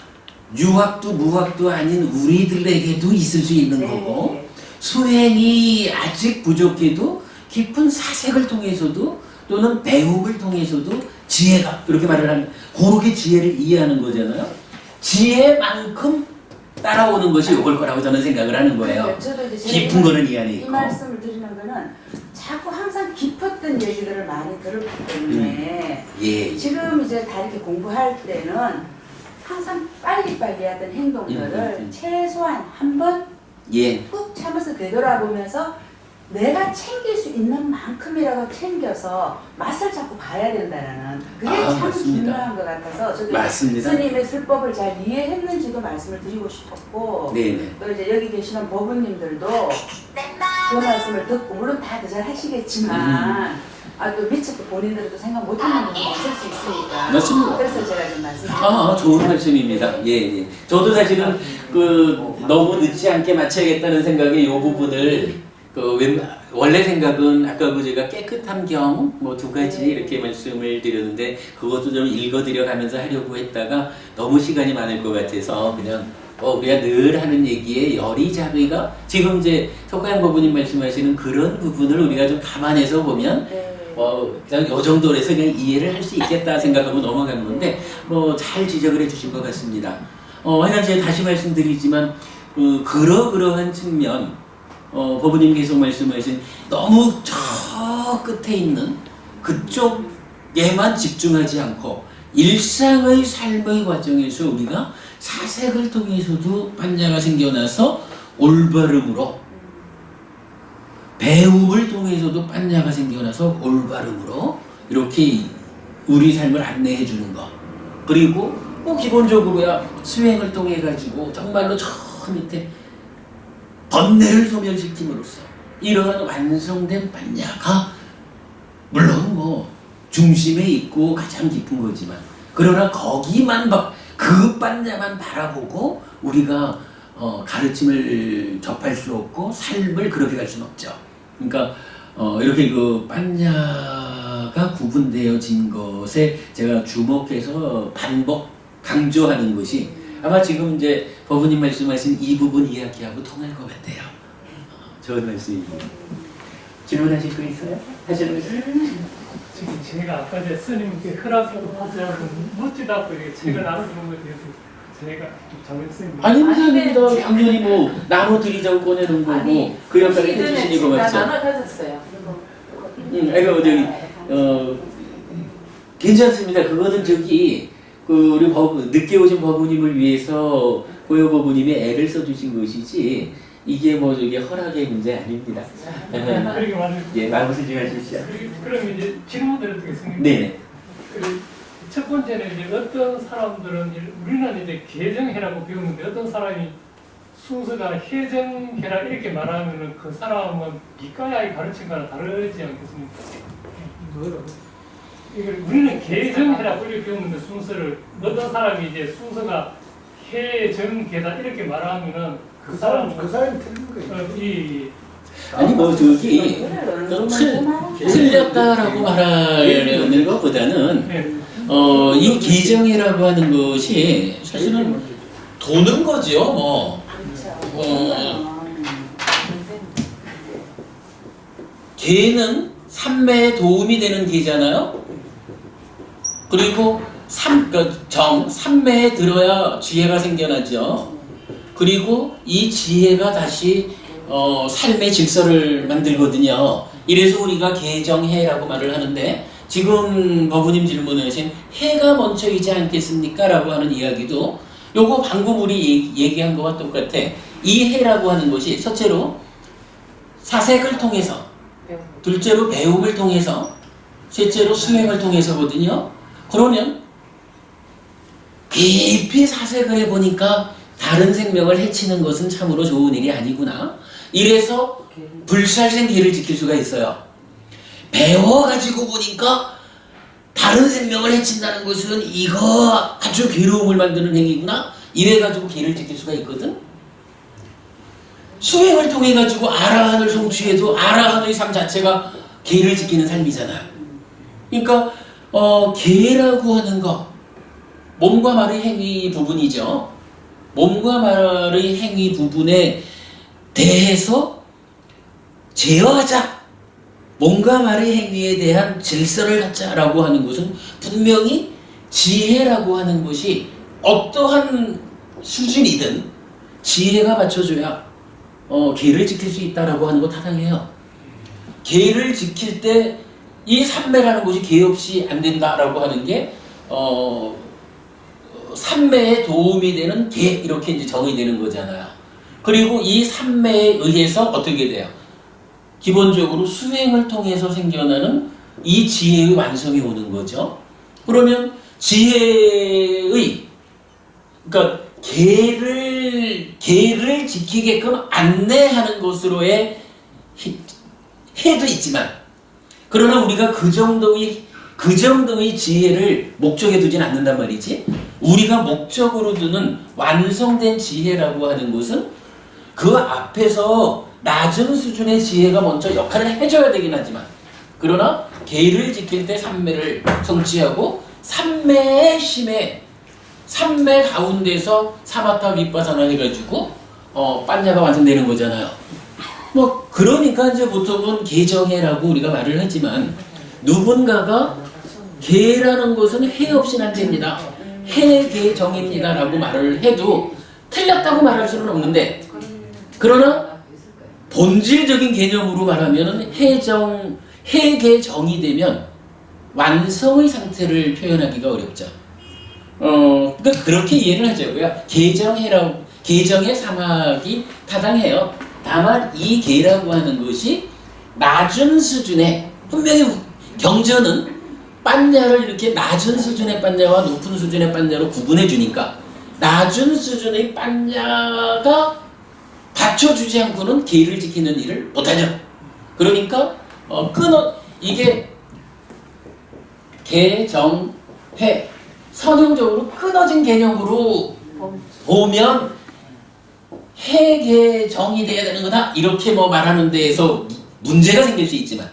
유학도 무학도 아닌 우리들에게도 있을 수 있는 거고 수행이 아직 부족해도 깊은 사색을 통해서도 또는 배움을 통해서도 지혜가 그렇게 말을 하는 고르게 지혜를 이해하는 거잖아요. 지혜만큼 따라오는 것이 요걸 거라고 저는 생각을 하는 거예요. 저도 이제 깊은 거는 이 안에 이 있고. 말씀을 드리는 거는 자꾸 항상 깊었던 얘기들을 많이 들었기 때문에 예. 지금 이제 다 이렇게 공부할 때는 항상 빨리빨리 하던 행동들을 최소한 한 번 예. 꾹 참아서 되돌아보면서 내가 챙길 수 있는 만큼이라도 챙겨서 맛을 자꾸 봐야 된다는 그게 참 맞습니다. 중요한 것 같아서 저도 맞습니다. 스님의 술법을 잘 이해했는지도 말씀을 드리고 싶었고 네네. 또 이제 여기 계시는 법부님들도 그 말씀을 듣고 물론 다들 잘 하시겠지만 또 미처 또 본인들도 생각 못하는 부분이 있을 수 있으니까 맞습니다. 그래서 제가 좀 말씀드립니다. 좋은 말씀입니다. 예, 예. 저도 사실은 너무 늦지 않게 마쳐야겠다는 생각에 이 부분을 원래 생각은 아까 제가 깨끗한 경 뭐 2가지 이렇게 말씀을 드렸는데 그것도 좀 읽어드려 가면서 하려고 했다가 너무 시간이 많을 것 같아서 그냥 우리가 늘 하는 얘기에 열의자비가 지금 이제 석가영 법부님 말씀하시는 그런 부분을 우리가 좀 감안해서 보면 그냥 요 정도로 해서 그냥 이해를 할 수 있겠다 생각하고 넘어가는 건데 잘 지적을 해주신 것 같습니다. 하여간 제가 다시 말씀드리지만 그러한 측면 법부님 계속 말씀하신 너무 저 끝에 있는 그쪽에만 집중하지 않고 일상의 삶의 과정에서 우리가 사색을 통해서도 판자가 생겨나서 올바름으로 배움을 통해서도 판자가 생겨나서 올바름으로 이렇게 우리 삶을 안내해 주는 것 그리고 기본적으로야 수행을 통해 가지고 정말로 저 밑에 번뇌를 소멸시킴으로써 이러한 완성된 판야가 물론 중심에 있고 가장 깊은 거지만 그러나 거기만 그 판야만 바라보고 우리가 가르침을 접할 수 없고 삶을 그렇게 갈 수는 없죠. 그러니까 이렇게 그 판야가 구분되어진 것에 제가 주목해서 반복 강조하는 것이 아마 지금 이제 법부님 말씀하신 이 부분 이야기하고 통할 것 같아요. 좋은 말씀입니다. 질문하실 거 있어요? 하실 말씀? 지금 제가 아까 전에 스님께 허락을 받으라고 묻지도 이렇게 책을 나눠주는 것에 대해서 제가 잘못했습니다. 아닙니다. 당연히 나눠드리자고 꺼내는 거고 그 역할을 해주시니 것 같죠. 나눠 가졌어요. 괜찮습니다. 그거는 우리 늦게 오신 법부님을 위해서 고요 법부님이 애를 써주신 것이지 이게 허락의 문제 아닙니다. 그렇게 말을 예, 말씀하시지 마십시오. 그럼 이제 질문을 드리겠습니다. 네네. 첫 번째는 이제 어떤 사람들은 우리는 이제 개정해라고 배우는데 어떤 사람이 순서가 해정해라 이렇게 말하면은 그 사람은 니까야의 가르침과는 다르지 않겠습니까? 이걸 우리는 개정해라고 이렇게 배우는데 순서를 어떤 사람이 이제 순서가 해정계다 이렇게 말하면은 그 사람이 틀린 거예요. 이 아니 뭐 저기 좀 틀렸다라고 말하는 것보다는 네. 이 계정이라고 하는 것이 사실은 도는 거죠. 뭐 계는 삼매에 도움이 되는 계잖아요. 그리고 삼매에 들어야 지혜가 생겨나죠. 그리고 이 지혜가 다시 삶의 질서를 만들거든요. 이래서 우리가 계정해라고 말을 하는데 지금 법우님 질문하신 해가 먼저이지 않겠습니까? 라고 하는 이야기도 요거 방금 우리 얘기한 거와 똑같아. 이 해라고 하는 것이 첫째로 사색을 통해서, 둘째로 배움을 통해서, 셋째로 수행을 통해서거든요. 그러면 깊이 사색을 해보니까 다른 생명을 해치는 것은 참으로 좋은 일이 아니구나. 이래서 불살생 계를 지킬 수가 있어요. 배워가지고 보니까 다른 생명을 해친다는 것은 이거 아주 괴로움을 만드는 행위구나. 이래가지고 계를 지킬 수가 있거든. 수행을 통해가지고 아라한을 성취해도 아라한의 삶 자체가 계를 지키는 삶이잖아. 그러니까 계라고 하는 거 몸과 말의 행위 부분이죠. 몸과 말의 행위 부분에 대해서 제어하자. 몸과 말의 행위에 대한 질서를 갖자라고 하는 것은 분명히 지혜라고 하는 것이 어떠한 수준이든 지혜가 받쳐줘야 계를 지킬 수 있다라고 하는 거 타당해요. 계를 지킬 때 이 삼매라는 것이 계 없이 안 된다라고 하는 게 삼매에 도움이 되는 계 이렇게 이제 정의 되는 거잖아요. 그리고 이 삼매에 의해서 어떻게 돼요? 기본적으로 수행을 통해서 생겨나는 이 지혜의 완성이 오는 거죠. 그러면 지혜의 그러니까 계를 지키게끔 안내하는 것으로의 해도 있지만 그러나 우리가 그 정도의 지혜를 목적에 두진 않는단 말이지. 우리가 목적으로 두는 완성된 지혜라고 하는 것은 그 앞에서 낮은 수준의 지혜가 먼저 역할을 해줘야 되긴 하지만 그러나 계를 지킬 때 삼매를 성취하고 삼매의 심에 삼매 가운데서 사마타 윗바사나 해가지고 빠냐가 완성되는 거잖아요. 뭐 그러니까 이제 보통은 계정해라고 우리가 말을 하지만 누군가가 계라는 것은 해 없이는 안 됩니다. 해계정입니다 라고 말을 해도 틀렸다고 말할 수는 없는데 그러나 본질적인 개념으로 말하면 해계정이 되면 완성의 상태를 표현하기가 어렵죠. 그러니까 그렇게 이해를 하죠. 계정의 사막이 타당해요. 다만 이 계라고 하는 것이 낮은 수준의 분명히 경전은 빠냐를 이렇게 낮은 수준의 빠냐와 높은 수준의 빠냐로 구분해 주니까 낮은 수준의 빠냐가 받쳐주지 않고는 계를 지키는 일을 못하죠. 그러니까 이게 계정해 선형적으로 끊어진 개념으로 보면 해계정이 돼야 되는 거다 이렇게 뭐 말하는 데에서 문제가 생길 수 있지만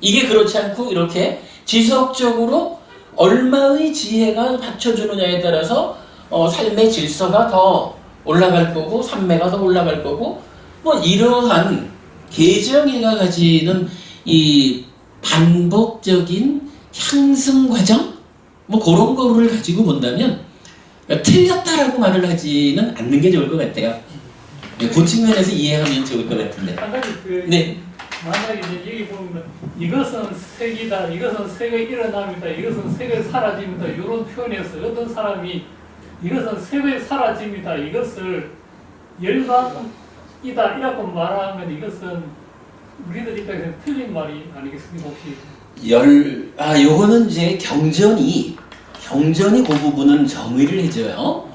이게 그렇지 않고 이렇게 지속적으로 얼마의 지혜가 받쳐주느냐에 따라서 삶의 질서가 더 올라갈 거고 삼매가 더 올라갈 거고 뭐 이러한 계정해가 가지는 이 반복적인 향승 과정 뭐 그런 거를 가지고 본다면 틀렸다라고 말을 하지는 않는 게 좋을 것 같아요. 그 측면에서 이해하면 좋을 것 같은데. 한 가지 네. 만약에 이제 여기 보면 이것은 색이다, 이것은 색의 일어남이다, 이것은 색의 사라짐이다 이런 표현에서 어떤 사람이 이것은 색의 사라짐이다, 이것을 열반이다 이라고 말하면 이것은 우리들 입장에서는 틀린 말이 아니겠습니까 혹시? 요거는 이제 경전이 그 부분은 정의를 해줘요.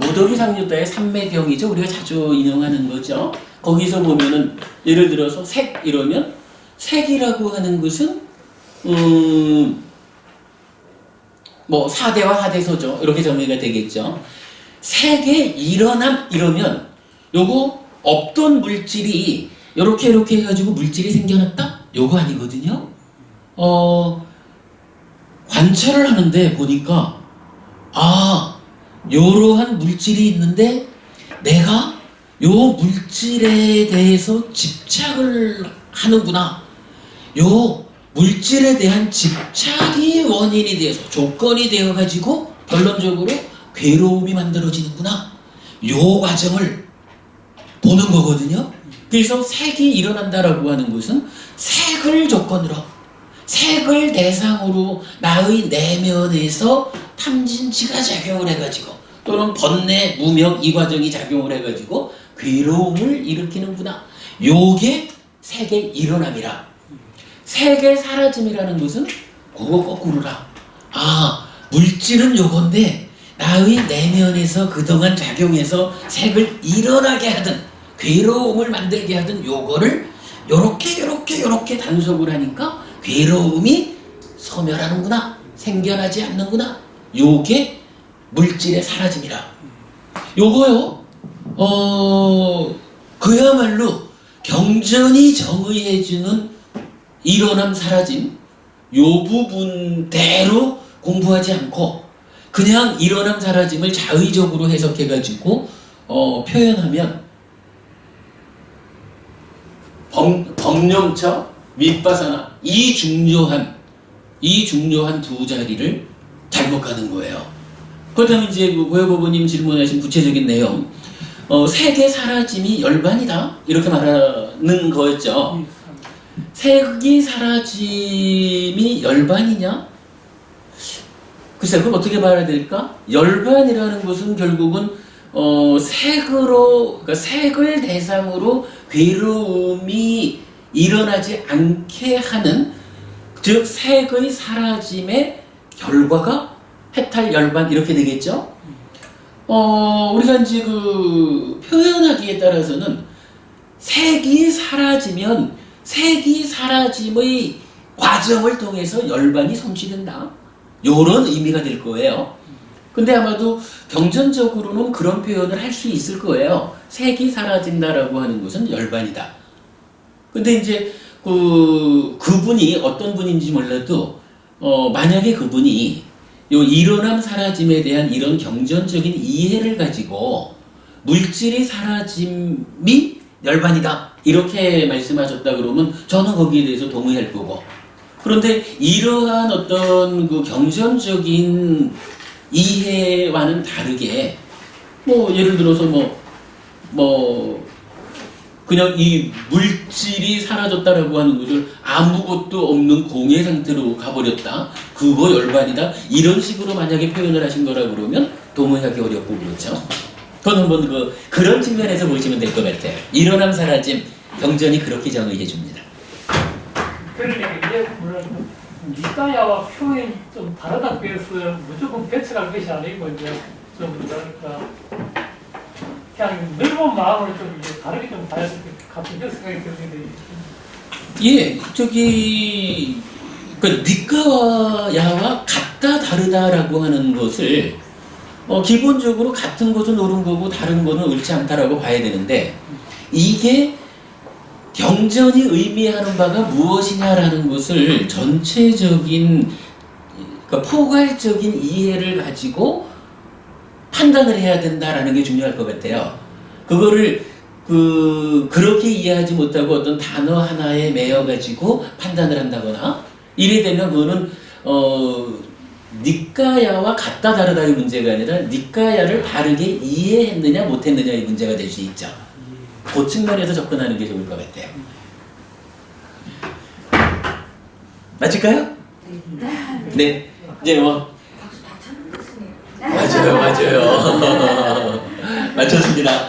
무더기 상류다의 삼매경이죠. 우리가 자주 인용하는 거죠. 거기서 보면은 예를 들어서 색 이러면 색이라고 하는 것은 뭐 사대와 하대소죠. 이렇게 정리가 되겠죠. 색의 일어남 이러면 요거 없던 물질이 요렇게 해가지고 물질이 생겨났다? 요거 아니거든요. 관찰을 하는데 보니까 요러한 물질이 있는데 내가 요 물질에 대해서 집착을 하는구나. 요 물질에 대한 집착이 원인이 돼서 조건이 되어가지고 결론적으로 괴로움이 만들어지는구나. 요 과정을 보는 거거든요. 그래서 색이 일어난다라고 하는 것은 색을 조건으로, 색을 대상으로 나의 내면에서 탐진치가 작용을 해가지고 또는 번뇌, 무명 이 과정이 작용을 해가지고 괴로움을 일으키는구나. 요게 색의 일어남이라. 색의 사라짐이라는 것은 그거 거꾸로라. 물질은 요건데 나의 내면에서 그동안 작용해서 색을 일어나게 하든 괴로움을 만들게 하든 요거를 요렇게 단속을 하니까 괴로움이 소멸하는구나. 생겨나지 않는구나. 요게 물질의 사라짐이라. 요거요 그야말로 경전이 정의해주는 일어남 사라짐 요 부분대로 공부하지 않고 그냥 일어남 사라짐을 자의적으로 해석해가지고 표현하면 법령처 윗바사나 이 중요한 두 자리를 잘못 가는 거예요. 그렇다면 이제 고여보부님 질문하신 구체적인 내용, 색의 사라짐이 열반이다 이렇게 말하는 거였죠. 색이 사라짐이 열반이냐? 글쎄, 그럼 어떻게 말해야 될까? 열반이라는 것은 결국은 그러니까 색을 대상으로 괴로움이 일어나지 않게 하는, 즉 색의 사라짐의 결과가 해탈 열반 이렇게 되겠죠. 우리가 이제 그 표현하기에 따라서는 색이 사라지면 색이 사라짐의 과정을 통해서 열반이 성취된다. 요런 의미가 될 거예요. 근데 아마도 경전적으로는 그런 표현을 할 수 있을 거예요. 색이 사라진다라고 하는 것은 열반이다. 근데 이제 그분이 어떤 분인지 몰라도 만약에 그분이 요 일어남 사라짐에 대한 이런 경전적인 이해를 가지고 물질이 사라짐이 열반이다 이렇게 말씀하셨다 그러면 저는 거기에 대해서 동의할 거고, 그런데 이러한 어떤 그 경전적인 이해와는 다르게 예를 들어서 그냥 이 물질이 사라졌다라고 하는 것을 아무것도 없는 공의 상태로 가버렸다. 그거 열반이다. 이런 식으로 만약에 표현을 하신 거라 그러면 동의하기 어렵고 그렇죠. 그건 한번 그런 측면에서 보시면 될 것 같아요. 일어남 사라짐 경전이 그렇게 정의해 줍니다. 그러니까 이게 물론 니까야와 표현이 좀 다르다고 해서 무조건 배척할 것이 아니고 이제 좀 뭐랄까 그냥 넓은 마음으로 좀 이제 다르게 좀 봐야 될 것 같은 그런 생각이 드는데. 예, 니까야와 같다 다르다라고 하는 것을 기본적으로 같은 것은 옳은 거고 다른 거는 옳지 않다라고 봐야 되는데, 이게 경전이 의미하는 바가 무엇이냐라는 것을 전체적인 그러니까 포괄적인 이해를 가지고 판단을 해야 된다라는 게 중요할 것 같아요. 그거를 그렇게 이해하지 못하고 어떤 단어 하나에 매여 가지고 판단을 한다거나 이래 되면 그거는 니까야와 같다 다르다의 문제가 아니라 니까야를 바르게 이해했느냐 못했느냐의 문제가 될 수 있죠. 그 측면에서 접근하는 게 좋을 것 같아요. 맞을까요? 네. 이제 맞아요. 맞췄습니다.